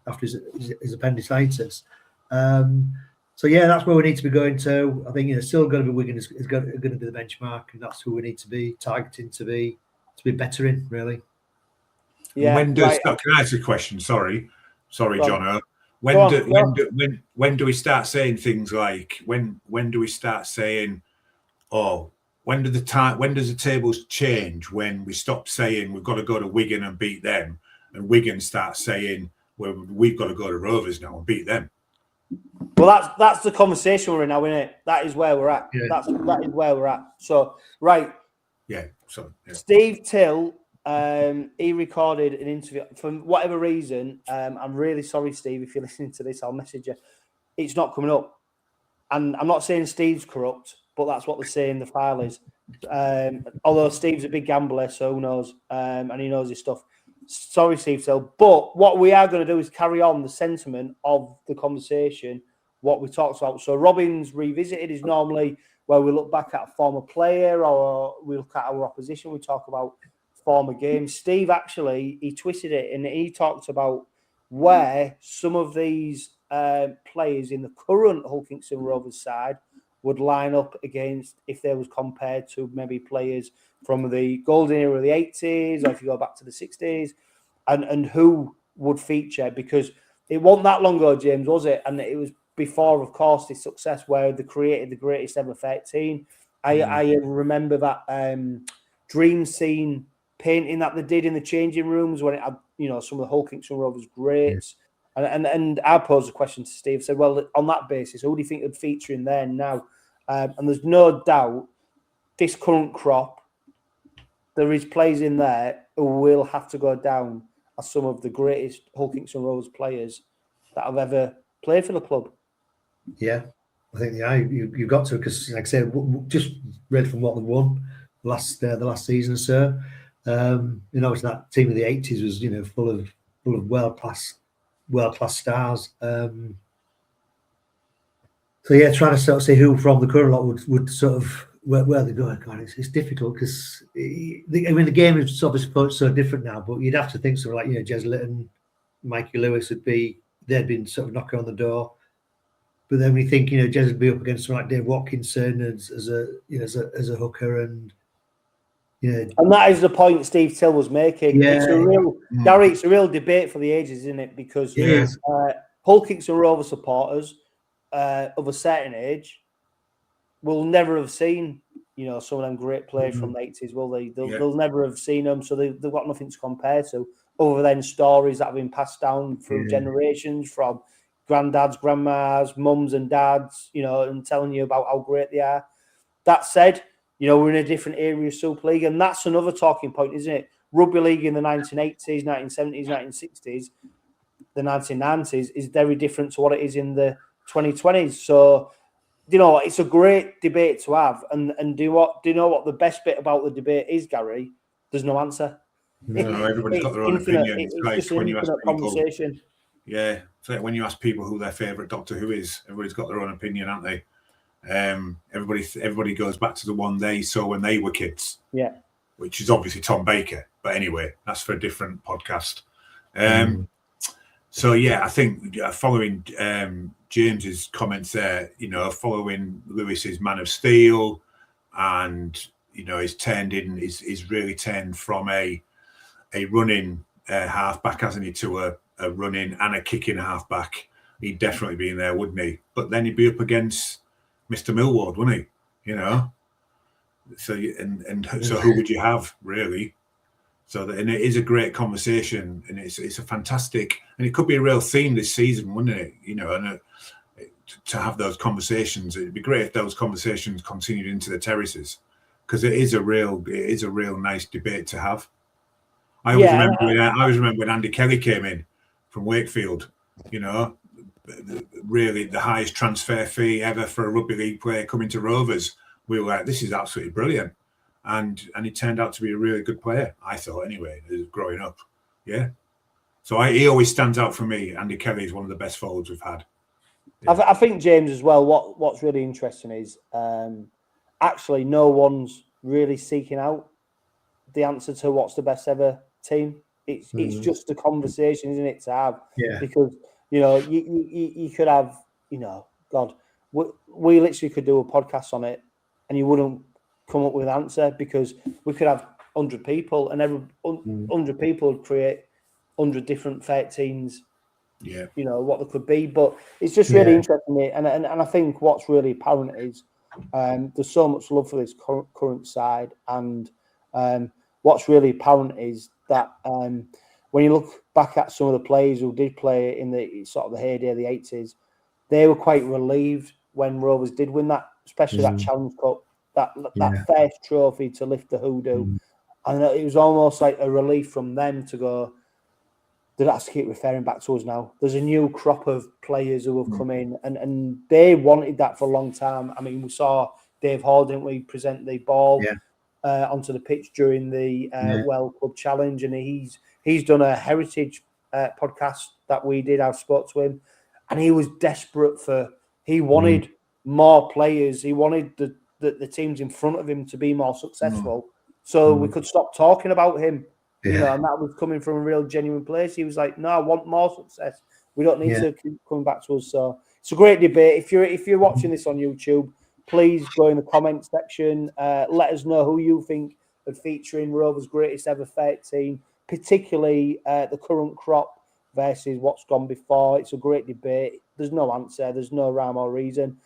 after his appendicitis. So yeah, that's where we need to be going to. I think still going to be Wigan is going to be the benchmark, and that's who we need to be targeting to be better in, really. Yeah. Can I ask a question? Sorry, John. When do we start saying things like when do we start saying, when does the tables change, when we stop saying we've got to go to Wigan and beat them, and Wigan starts saying, well, we've got to go to Rovers now and beat them? Well, that's the conversation we're in now, isn't it? That is where we're at. Yeah. That is where we're at. So, right. Yeah. So, yeah. Steve Till, he recorded an interview. For whatever reason, I'm really sorry, Steve, if you're listening to this, I'll message you. It's not coming up. And I'm not saying Steve's corrupt, but that's what they're saying the file is. Although Steve's a big gambler, so who knows? And he knows his stuff. Sorry, Steve Till. But what we are going to do is carry on the sentiment of the conversation, what we talked about. So Robins Revisited is normally where we look back at a former player, or we look at our opposition. We talk about former games. Steve actually, he twisted it and he talked about where some of these players in the current Hull Kingston Rovers side would line up against if they was compared to maybe players from the golden era of the 80s, or if you go back to the 60s, and who would feature, because it wasn't that long ago, James, was it? And it was before, of course, this success where they created the greatest ever 13. I remember that dream scene painting that they did in the changing rooms when it had, some of the Hull Kingston Rovers greats. And I posed a question to Steve, said, well, on that basis, who do you think would feature in there now? And there's no doubt this current crop, there is players in there who will have to go down as some of the greatest Hull Kingston Rovers players that have ever played for the club. Yeah, I think you've got to, because like I said, just read from what they've won the last season or so. It's that team of the 80s was full of world class stars. So yeah, trying to sort of see who from the current lot would sort of where they're going. God, it's difficult because the game is obviously so different now. But you'd have to think something like Jez Litton, Mikey Lewis they'd been sort of knocking on the door. But then we think Jez would be up against someone like Dave Watkinson as a hooker, and and that is the point Steve Till was making. Yeah. It's a real debate for the ages, isn't it? Because Hull Kingston Rovers supporters of a certain age will never have seen, some of them great players from the 80s, will they? They'll never have seen them, so they've got nothing to compare to, other than stories that have been passed down through generations from granddads, grandmas, mums and dads, and telling you about how great they are. That said, You know, we're in a different area of Super League, and that's another talking point, isn't it? Rugby league in the 1980s, 1970s, 1960s, the 1990s is very different to what it is in the 2020s. So, you know, it's a great debate to have. And do you know what the best bit about the debate is, Gary? There's no answer. No, everybody's got their own opinion. It's like just when an you ask infinite people, conversation. yeah, it's like when you ask people who their favourite Doctor Who is, everybody's got their own opinion, aren't they? Everybody goes back to the one they saw when they were kids. Yeah. Which is obviously Tom Baker. But anyway, that's for a different podcast. So, yeah, I think following James's comments there, you know, following Lewis's Man of Steel, and, you know, he's really turned from a running halfback, hasn't he, to a running and a kicking halfback. He'd definitely be in there, wouldn't he? But then he'd be up against Mr. Millward, wouldn't he? You know? So so who would you have, really? And it is a great conversation, and it's a fantastic, and it could be a real theme this season, wouldn't it? You know, and to have those conversations, it'd be great if those conversations continued into the terraces, because it is a real nice debate to have. I always remember when Andy Kelly came in from Wakefield. You know, really the highest transfer fee ever for a rugby league player coming to Rovers. We were like, this is absolutely brilliant. And he turned out to be a really good player, I thought, anyway, growing up. Yeah. So he always stands out for me. Andy Kelly is one of the best forwards we've had. Yeah. I think, James, as well, what's really interesting is actually no one's really seeking out the answer to what's the best ever team. It's just a conversation, isn't it, to have? Yeah. Because, you know, you could have, you know, God, we literally could do a podcast on it and you wouldn't come up with an answer, because we could have 100 people and every 100 people would create 100 different 13s. Yeah, you know what there could be, but it's just really interesting, and I think what's really apparent is there's so much love for this current side, and what's really apparent is that when you look back at some of the players who did play in the sort of the heyday of the 80s, they were quite relieved when Rovers did win that, especially that Challenge Cup. That first trophy to lift the hoodoo, and it was almost like a relief from them to go, they don't have to keep referring back to us now. There's a new crop of players who have come in, and they wanted that for a long time. I mean, we saw Dave Hall, didn't we, present the ball onto the pitch during the World Club Challenge, and he's done a heritage podcast that we did. I've spoke to him, and he was desperate he wanted more players. He wanted the teams in front of him to be more successful, so we could stop talking about him. You know, and that was coming from a real genuine place. He was like, "No, I want more success. We don't need to keep coming back to us." So it's a great debate. If you're watching this on YouTube, please go in the comment section. Let us know who you think would feature in Rovers' greatest ever 13, particularly the current crop versus what's gone before. It's a great debate. There's no answer. There's no rhyme or reason.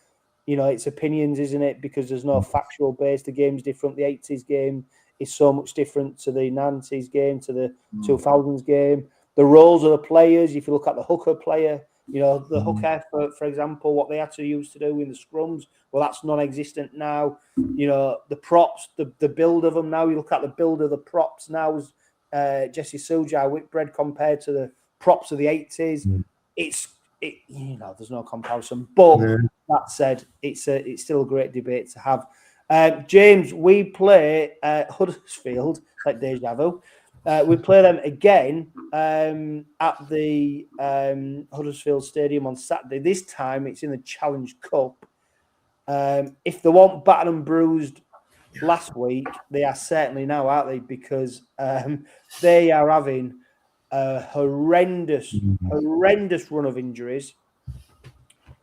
You know, it's opinions, isn't it? Because there's no factual base. The game's different. The 80s game is so much different to the 90s game, to the 2000s game. The roles of the players, if you look at the hooker player, you know, the hooker, for example, what they had to use to do in the scrums, well, that's non-existent now. You know, the props, the build of them now, you look at the build of the props now, Jesse Sujar, Whitbread compared to the props of the 80s. You know, there's no comparison. But that said, it's still a great debate to have. James, we play Huddersfield, like deja vu. We play them again at the Huddersfield Stadium on Saturday. This time it's in the Challenge Cup. If they weren't battered and bruised last week, they are certainly now, aren't they? Because they are having a horrendous run of injuries,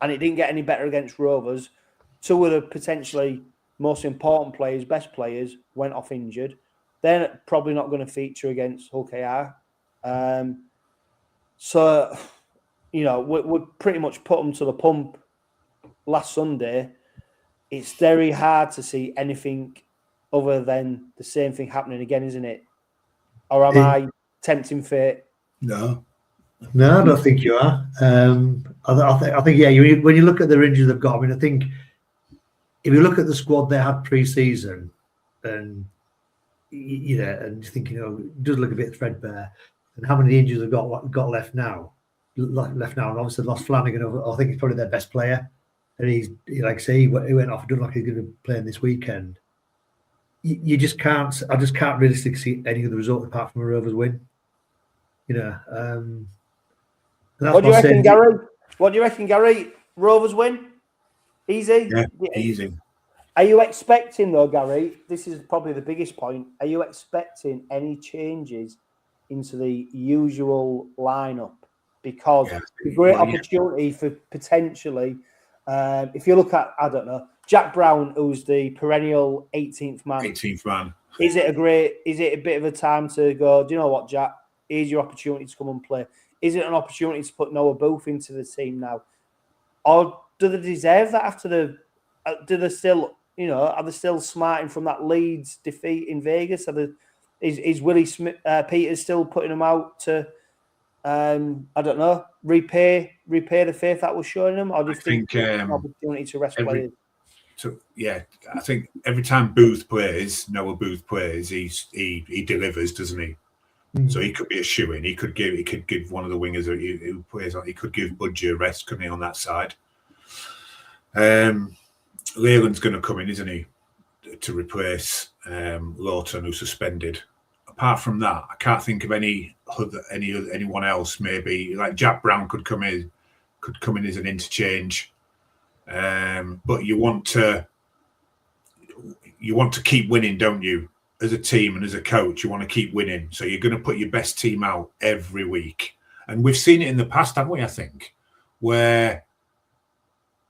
and it didn't get any better against Rovers. Two of the potentially most important players, best players, went off injured. They're probably not going to feature against Hull KR. So, you know, we pretty much put them to the pump last Sunday. It's very hard to see anything other than the same thing happening again, isn't it? Or am I tempting fate? No, I don't think you are. I think when you look at the injuries they've got, I mean, I think if you look at the squad they had pre-season, and and you think, it does look a bit threadbare. And how many injuries have got left now? And obviously lost Flanagan. I think he's probably their best player, and he went off and done like he's going to be playing this weekend. You just can't. I just can't realistically see any other result apart from a Rovers win. What do you reckon, Gary? What do you reckon, Gary? Rovers win? Easy? Yeah, easy. Are you expecting, though, Gary, this is probably the biggest point, are you expecting any changes into the usual lineup? Because a great opportunity for potentially, if you look at, I don't know, Jack Brown, who's the perennial 18th man. 18th man. Is it a bit of a time to go, do you know what, Jack? Here's your opportunity to come and play. Is it an opportunity to put Noah Booth into the team now? Or do they deserve that after do they still, are they still smarting from that Leeds defeat in Vegas? Is Willie Peters still putting them out to, I don't know, repay the faith that was showing them? Or do you think it's an opportunity to rest players? I think every time Noah Booth plays, he delivers, doesn't he? Mm-hmm. So he could be a shoo-in. He could give one of the wingers who plays. He could give Budgie a rest, couldn't he, on that side? Leyland's going to come in, isn't he, to replace Lawton, who's suspended. Apart from that, I can't think of anyone else. Maybe like Jack Brown could come in as an interchange. But you want to keep winning, don't you? As a team and as a coach, you want to keep winning. So you're going to put your best team out every week. And we've seen it in the past, haven't we, I think, where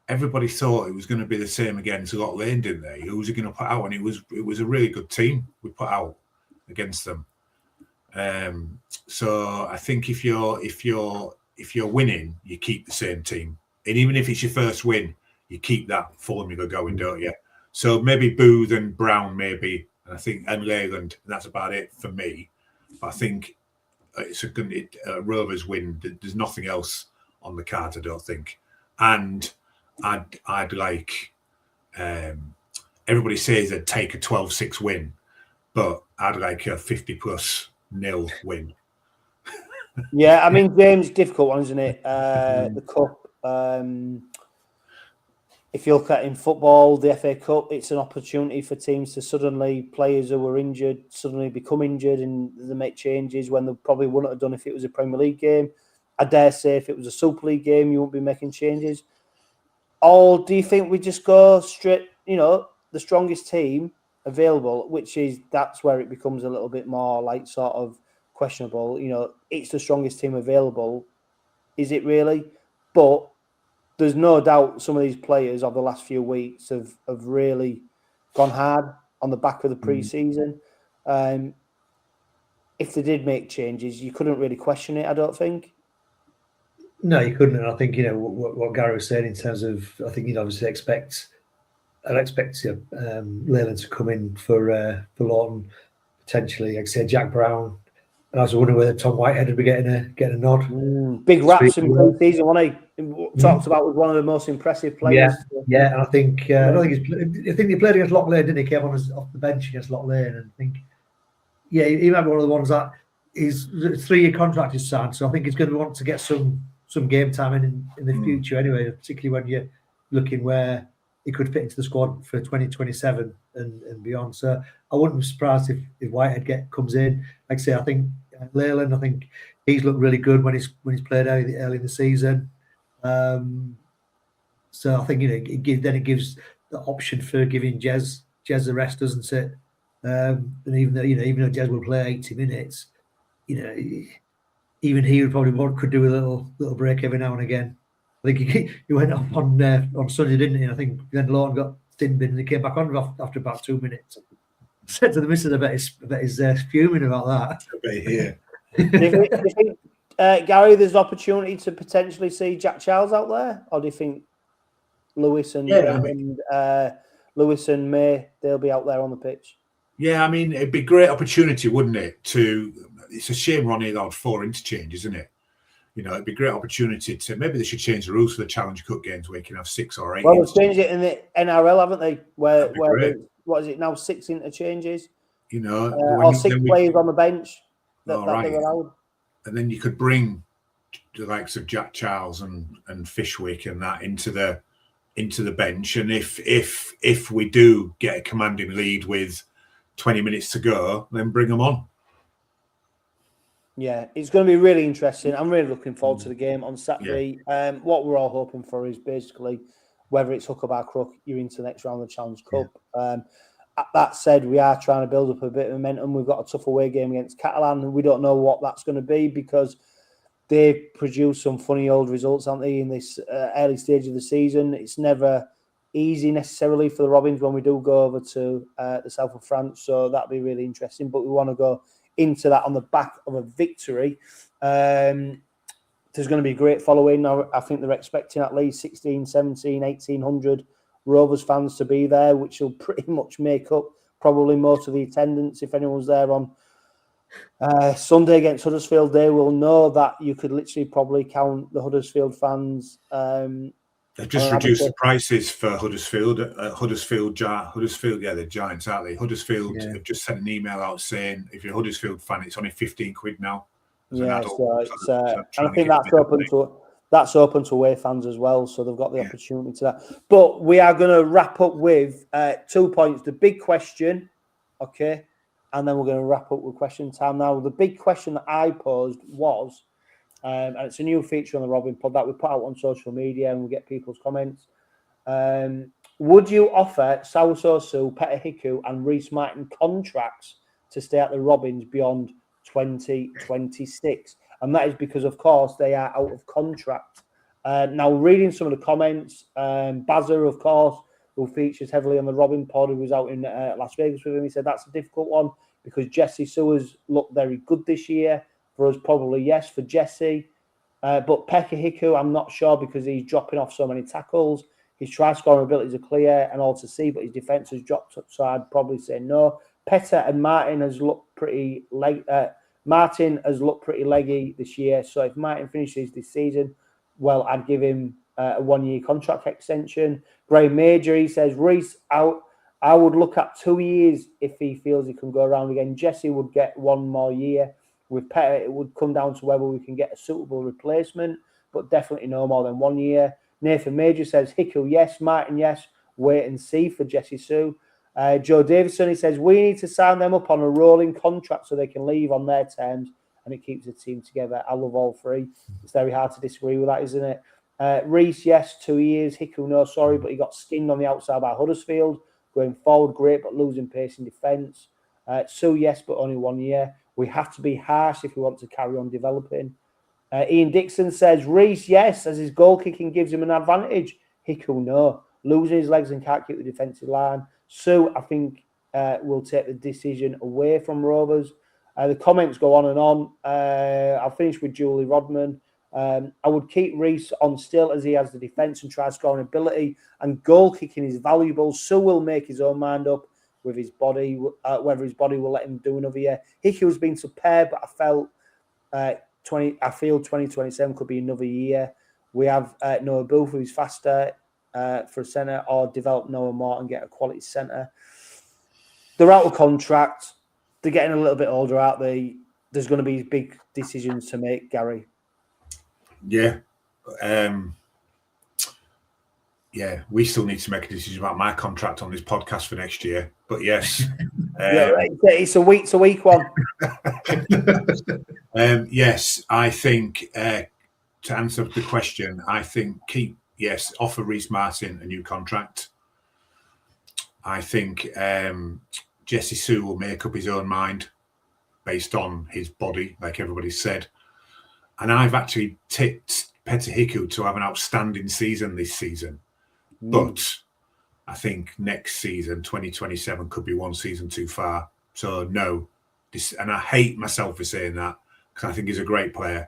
everybody thought it was going to be the same against Lock Lane, didn't they? Who was it going to put out? And it was a really good team we put out against them. So I think if you're winning, you keep the same team. And even if it's your first win, you keep that formula going, don't you? So maybe Booth and Brown, maybe, and Leyland. That's about it for me. But I think it's a good Rovers win. There's nothing else on the cards, I don't think. And I'd like everybody says they'd take a 12-6 win, but I'd like a 50+0 win. Yeah, I mean, James, difficult one, isn't it? The cup. If you look at in football, the FA Cup, it's an opportunity for teams to suddenly, players who were injured, suddenly become injured and they make changes when they probably wouldn't have done if it was a Premier League game. I dare say if it was a Super League game, you wouldn't be making changes. Or do you think we just go straight, the strongest team available, that's where it becomes a little bit more like sort of questionable. It's the strongest team available. Is it really? But there's no doubt some of these players of the last few weeks have really gone hard on the back of the pre-season. If they did make changes, you couldn't really question it, I don't think. No, you couldn't. And I think, what Gary was saying in terms of, I think you'd obviously expect Leyland to come in for Lawton, potentially, like I said, Jack Brown. And I was wondering whether Tom Whitehead would be getting a nod. Big raps in pre-season, wasn't he? Talked about was one of the most impressive players. Yeah. And I think he played against Lock Lane, didn't he? Came on off the bench against Lock Lane, and I think, he might be one of the ones that his 3-year contract is signed. So I think he's going to want to get some game time in the future anyway, particularly when you're looking where he could fit into the squad for 2027 and beyond. So I wouldn't be surprised if Whitehead comes in. Like I say, I think Leyland, I think he's looked really good when he's played early in the season. So I think it gives the option for giving Jez the rest, doesn't it? And even though Jez will play 80 minutes, even he could do a little break every now and again. I think he went off on Sunday, didn't he? I think then Lawton got sin bin and he came back on after about 2 minutes. Said to the missus, I bet he's fuming about that. I bet here. Do you think, Gary, there's an opportunity to potentially see Jack Charles out there, or do you think Lewis and Lewis and May, they'll be out there on the pitch? Yeah, I mean, it'd be a great opportunity, wouldn't it? It's a shame Ronnie allowed 4 interchanges, isn't it? it'd be a great opportunity to, maybe they should change the rules for the Challenge Cup games where you can have 6 or 8. Well, they've changed it in the NRL, haven't they? Where great. what is it now? 6 interchanges, when 6 players on the bench that right. they're allowed. And then you could bring the likes of Jack Charles and Fishwick and that into the bench. And if we do get a commanding lead with 20 minutes to go, then bring them on. Yeah, it's going to be really interesting. I'm really looking forward to the game on Saturday. Yeah. What we're all hoping for is basically whether it's hook or by crook, you're into the next round of the Challenge Cup. Yeah. That said, we are trying to build up a bit of momentum. We've got a tough away game against Catalan, and we don't know what that's going to be because they produce some funny old results, aren't they, in this early stage of the season. It's never easy necessarily for the Robins when we do go over to the south of France, so that'll be really interesting. But we want to go into that on the back of a victory. There's going to be a great following. Now, I think they're expecting at least 16, 17, 1,800 Rovers fans to be there, which will pretty much make up probably most of the attendance. If anyone's there on Sunday against Huddersfield, they will know that you could literally probably count the Huddersfield fans. They've just reduced the prices for Huddersfield. Huddersfield, the Giants, aren't they? Huddersfield have just sent an email out saying if you're a Huddersfield fan, it's only £15 now. Yeah, and I think that's open to away fans as well, so they've got the opportunity to that. But we are going to wrap up with 2 points. The big question, okay, and then we're going to wrap up with question time. Now, the big question that I posed was, and it's a new feature on the Robin Pod that we put out on social media and we get people's comments. Would you offer Sauso Su, Peter Hiku and Reece Martin contracts to stay at the Robins beyond 2026? And that is because, of course, they are out of contract. Now, reading some of the comments, Bazza, of course, who features heavily on the Robin Pod, who was out in Las Vegas with him, he said that's a difficult one because Jesse Su has looked very good this year. For us, probably yes for Jesse. But Pekka Hiku, I'm not sure because he's dropping off so many tackles. His try-scoring abilities are clear and all to see, but his defence has dropped, so I'd probably say no. Petter and Martin has looked pretty Martin has looked pretty leggy this year. So if Martin finishes this season, well, I'd give him a 1-year contract extension. Graham Major, he says, Reece out. I would look at 2 years if he feels he can go around again. Jesse would get 1 more year. With Petter, it would come down to whether we can get a suitable replacement, but definitely no more than 1 year. Nathan Major says, Hickle, yes. Martin, yes. Wait and see for Jesse Su. Joe Davison, he says, we need to sign them up on a rolling contract so they can leave on their terms and it keeps the team together. I love all three. It's very hard to disagree with that, isn't it? Reece, yes, 2 years. Hickle, no, sorry, but he got skinned on the outside by Huddersfield. Going forward, great, but losing pace in defence. Su, yes, but only 1 year. We have to be harsh if we want to carry on developing. Ian Dixon says, Reece, yes, as his goal kicking gives him an advantage. Hickle, no. Losing his legs and can't keep the defensive line. Su, I think, will take the decision away from Rovers. The comments go on and on. I'll finish with Julie Rodman. I would keep Reece on still as he has the defence and try scoring ability, and goal kicking is valuable. Su will make his own mind up with his body, whether his body will let him do another year. Hickey has been superb, but I feel 2027 could be another year. We have Noah Booth, who's faster for a centre, or develop Noah Moore and get a quality centre. They're out of contract. They're getting a little bit older, aren't they? There's going to be big decisions to make, Gary. Yeah. We still need to make a decision about my contract on this podcast for next year. But yes. It's a week one. Yes, I think to answer the question, I think offer Reece Martin a new contract. I think Jesse Su will make up his own mind based on his body, like everybody said. And I've actually tipped Petter Hickey to have an outstanding season this season. But I think next season, 2027, could be one season too far. So, no. And I hate myself for saying that because I think he's a great player.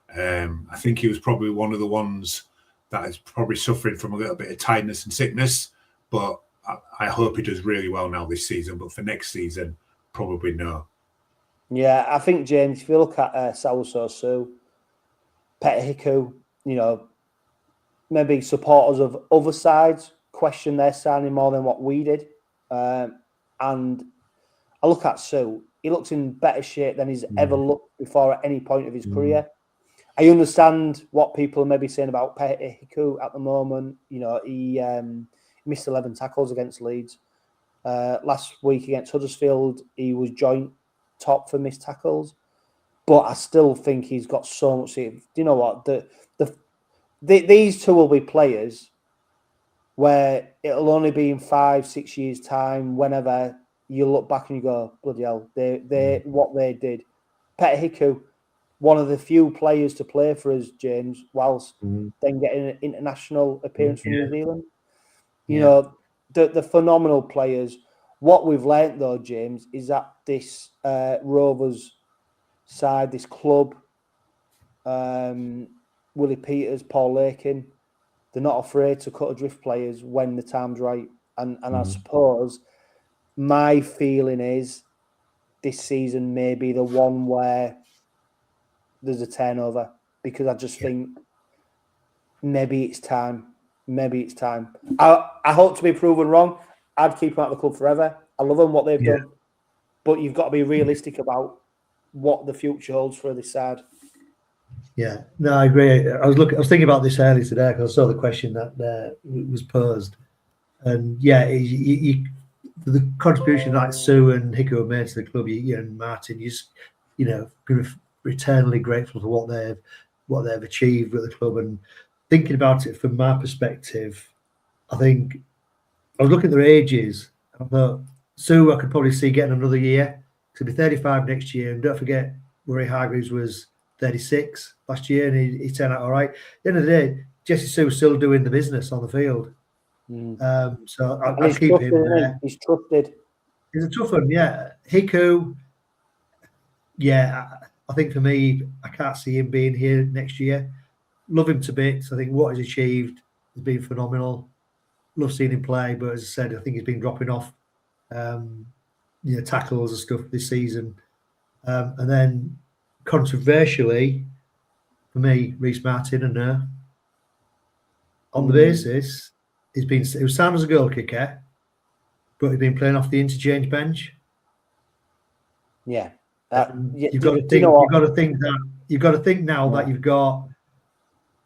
I think he was probably one of the ones that is probably suffering from a little bit of tiredness and sickness. But I hope he does really well now this season. But for next season, probably no. Yeah, I think, James, if you look at Sauso Su, Pettihiku, maybe supporters of other sides question their signing more than what we did. And I look at Sue, he looks in better shape than he's ever looked before at any point of his career. I understand what people are maybe saying about Pettihiku at the moment. He missed 11 tackles against Leeds. Last week against Huddersfield, he was joint top for missed tackles. But I still think he's got so much. Do you know what? These two will be players where it'll only be in 5-6 years' time, whenever you look back and you go, bloody hell, they what they did. Pettihiku, one of the few players to play for us, James, whilst then getting an international appearance from New Zealand. The phenomenal players. What we've learnt, though, James, is that this Rovers side, this club, Willie Peters, Paul Lakin, they're not afraid to cut adrift players when the time's right. And I suppose my feeling is this season may be the one where there's a turnover, because I just think maybe it's time. Maybe it's time. I hope to be proven wrong. I'd keep them at the club forever. I love them, what they've done. But you've got to be realistic about what the future holds for this side. Yeah, no, I agree. I was thinking about this earlier today because I saw the question that was posed, and the contribution that Sue and Hiku have made to the club, and Martin, going to be eternally grateful for what they've achieved with the club. And thinking about it from my perspective, I think I was looking at their ages. I thought Sue, I could probably see getting another year. He'll be 35 next year, and don't forget, Murray Hargreaves was 36 last year, and he turned out all right. At the end of the day, Jesse Sue's still doing the business on the field. So I'll keep him there. He's trusted. He's a tough one, yeah. Hiku, I think for me, I can't see him being here next year. Love him to bits. I think what he's achieved has been phenomenal. Love seeing him play, but as I said, I think he's been dropping off tackles and stuff this season. And then controversially, for me, Reece Martin and on the basis, he was signed as a goal kicker, but he's been playing off the interchange bench. Yeah. You've got to think now that you've got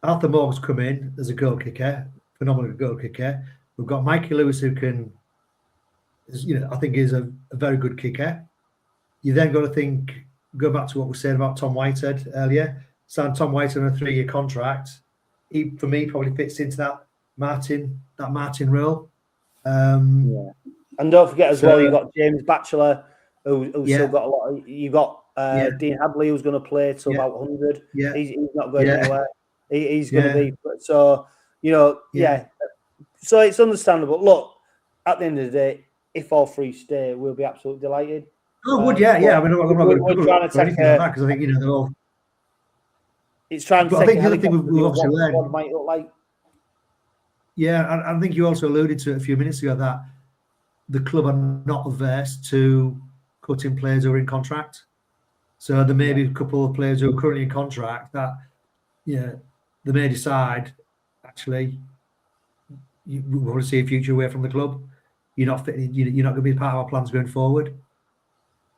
Arthur Morgan's come in as a goal kicker, phenomenal goal kicker. We've got Mikey Lewis, who I think is a very good kicker. You then got to go back to what we said about Tom Whitehead earlier. Signed Tom Whitehead on a 3-year contract. He, for me, probably fits into that Martin role. And don't forget as well, you've got James Batchelor, who's still got a lot. You've got Dean Hadley, who's going to play till about 100. Yeah. He's not going anywhere. He's going to be so. So it's understandable. Look, at the end of the day, if all three stay, we'll be absolutely delighted. Oh, good, yeah. I mean, I'm not going to trying to take that because I think they're all. It's trying to take. I think the other thing we've obviously learned. What might look like. Yeah, I think you also alluded to it a few minutes ago that the club are not averse to cutting players who are in contract. So there may be a couple of players who are currently in contract that, they may decide, actually, we want to see a future away from the club. You're not fitting. You're not going to be part of our plans going forward.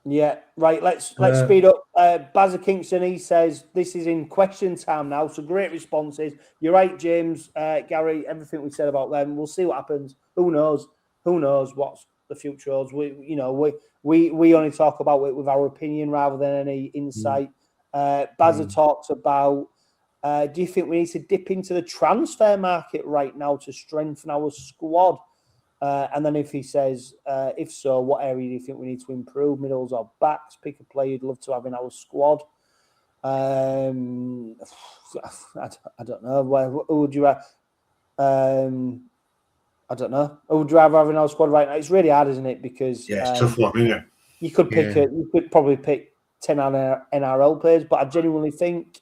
Yeah, right. Let's speed up. Bazza Kingston, he says this is in question time now. So great responses. You're right, James, Gary. Everything we said about them. We'll see what happens. Who knows? Who knows what the future holds? We only talk about it with our opinion rather than any insight. Bazza talks about. Do you think we need to dip into the transfer market right now to strengthen our squad? And then if he says, if so, what area do you think we need to improve? Middles or backs? Pick a player you'd love to have in our squad. I don't know. Who would you have? I don't know. Who would you rather have in our squad right now? It's really hard, isn't it? Because it's a tough one, isn't it? You could pick you could probably pick 10 NRL players, but I genuinely think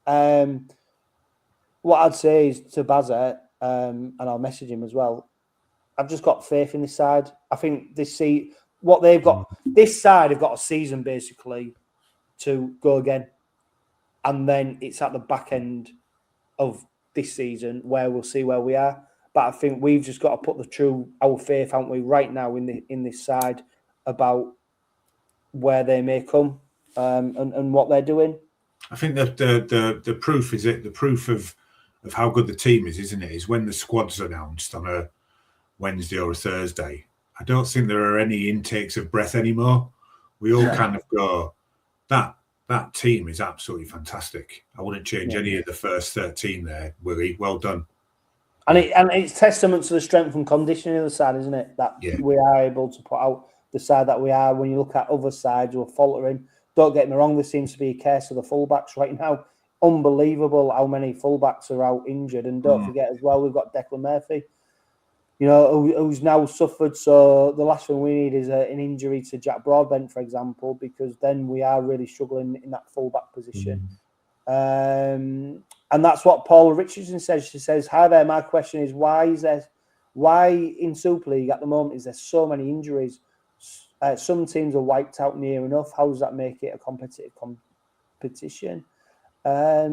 what I'd say is to Bazza, and I'll message him as well. I've just got faith in this side. I think this side have got a season basically to go again. and then it's at the back end of this season where we'll see where we are. But I think we've just got to put our faith, haven't we, right now in this side about where they may come and what they're doing. I think that the proof is it. The proof of how good the team is, isn't it? Is when the squad's announced on a Wednesday or a Thursday. I don't think there are any intakes of breath anymore. We all kind of go, that team is absolutely fantastic. I wouldn't change any of the first 13 there, Willie. Well done. And it's testament to the strength and conditioning of the side, isn't it? That we are able to put out the side that we are. When you look at other sides who are faltering, don't get me wrong, there seems to be a case of the fullbacks right now. Unbelievable how many fullbacks are out injured. And don't forget as well, we've got Declan Murphy, who's now suffered. So the last thing we need is an injury to Jack Broadbent, for example, because then we are really struggling in that fullback position. And that's what Paula Richardson says. She says, "Hi there. My question is, why in Super League at the moment is there so many injuries? Some teams are wiped out near enough. How does that make it a competitive competition?" I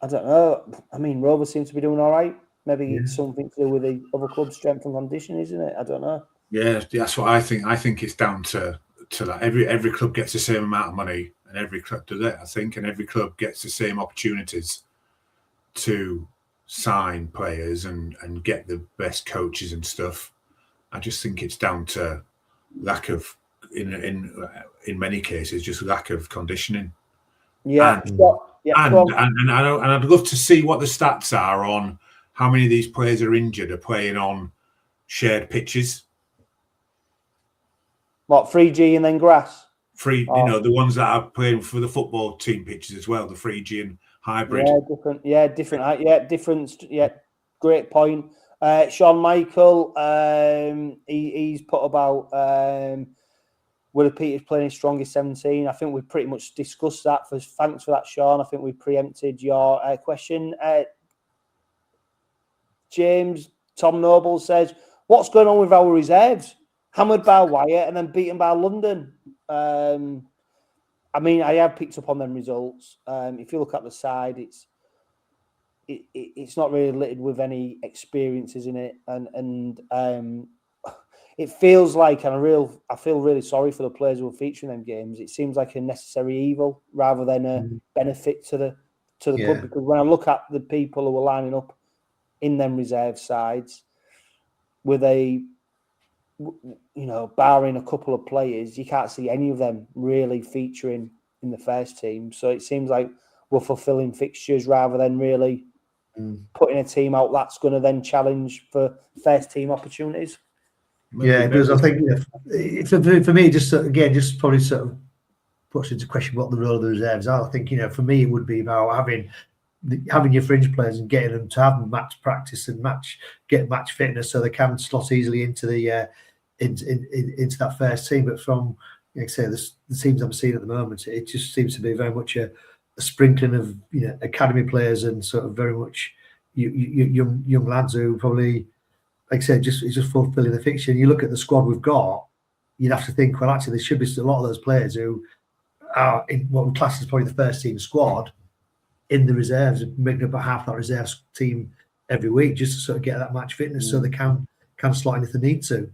don't know. I mean, Rovers seem to be doing all right. Maybe it's something to do with the other club's strength and condition, isn't it? I don't know. Yeah, that's what I think. I think it's down to that. Every club gets the same amount of money. And every club does it, I think, and every club gets the same opportunities to sign players and get the best coaches and stuff. I just think it's down to lack of, in many cases, just lack of conditioning. Yeah, and I'd love to see what the stats are on how many of these players are injured are playing on shared pitches. What, 3G and then grass? The ones that are playing for the football team pitches as well, the 3G and hybrid. Different. Great point. Sean Michael, he's put about Willie Peters playing his strongest 17. I think we've pretty much discussed that. Thanks for that, Sean. I think we preempted your question. James Tom Noble says, "What's going on with our reserves? Hammered by Wyatt and then beaten by London." I mean, I have picked up on them results. If you look at the side, it's not really littered with any experiences in it, and it feels like, and I feel really sorry for the players who are featuring them games. It seems like a necessary evil rather than a benefit to the club. Because when I look at the people who are lining up in them reserve sides, with barring a couple of players, you can't see any of them really featuring in the first team. So it seems like we're fulfilling fixtures rather than really putting a team out that's going to then challenge for first team opportunities. Yeah, it does. I think for me, just probably sort of puts into question what the role of the reserves are. I think, for me, it would be about having your fringe players and getting them to have match practice and get match fitness so they can slot easily into the into that first team. But from, like I say, the teams I'm seeing at the moment, it just seems to be very much a sprinkling of academy players and sort of very much young lads who probably, like I said, it's just fulfilling the fixture. And you look at the squad we've got, you'd have to think, well, actually, there should be a lot of those players who are in what we class as probably the first team squad in the reserves, making up half that reserves team every week, just to sort of get that match fitness so they can slot in if they need to.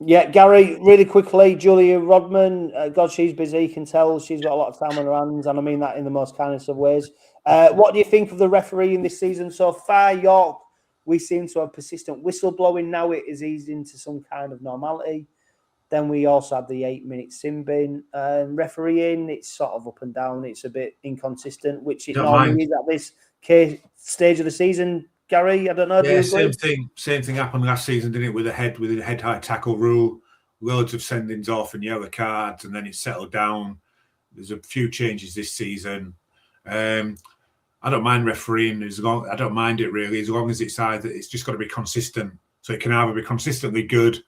Yeah, Gary, really quickly, Julia Rodman, God, she's busy. You can tell she's got a lot of time on her hands, and I mean that in the most kindest of ways. What do you think of the refereeing this season so far? York, we seem to have persistent whistleblowing. Now it is eased into some kind of normality. Then we also had the 8-minute sin bin. Refereeing, it's sort of up and down. It's a bit inconsistent, which it normally is at this stage of the season. Gary, I don't know. Yeah, same thing happened last season, didn't it? With a head high tackle rule, loads of sendings off and yellow cards, and then it settled down. There's a few changes this season. I don't mind refereeing I don't mind it really, as long as it's just got to be consistent. So it can either be consistently good,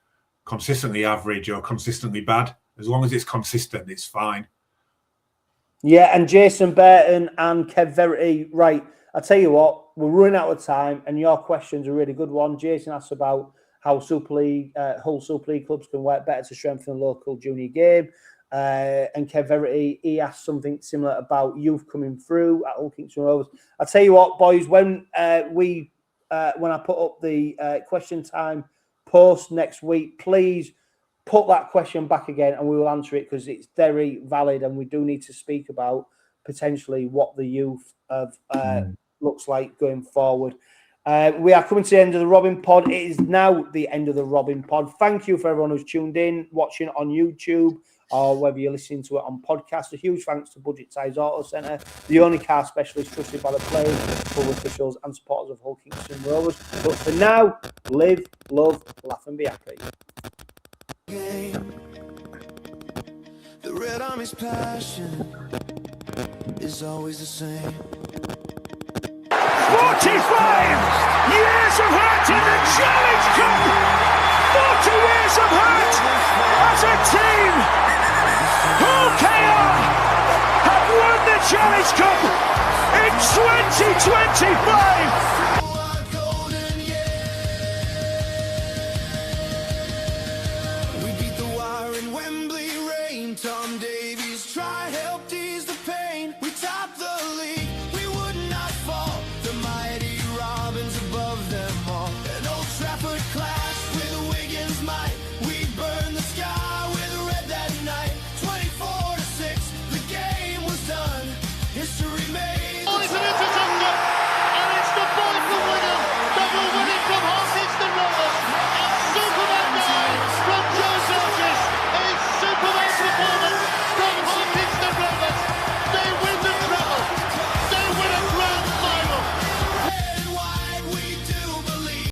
consistently average, or consistently bad. As long as it's consistent, it's fine. Yeah, and Jason Burton and Kev Verity, right. I'll tell you what, we're running out of time, and your question's a really good one. Jason asks about how Super League, whole Super League clubs can work better to strengthen the local junior game. and Kev Verity, he asked something similar about youth coming through at Hull Kingston Rovers. I'll tell you what, boys, when I put up the question time post next week, please put that question back again and we will answer it, because it's very valid and we do need to speak about potentially what the youth of looks like going forward. We are coming to the end of the Robin Pod. It is now the end of the Robin Pod. Thank you for everyone who's tuned in, watching on YouTube, or whether you're listening to it on podcast. A huge thanks to Budget Tyres Autocentre, the only car specialist trusted by the players, club officials and supporters of Hull Kingston Rovers. But for now, live, love, laugh and be happy. The Red Army's passion is always the same. 45 years of hurt in the Challenge Cup. 40 years of hurt as a team. Hull KR have won the Challenge Cup in 2024.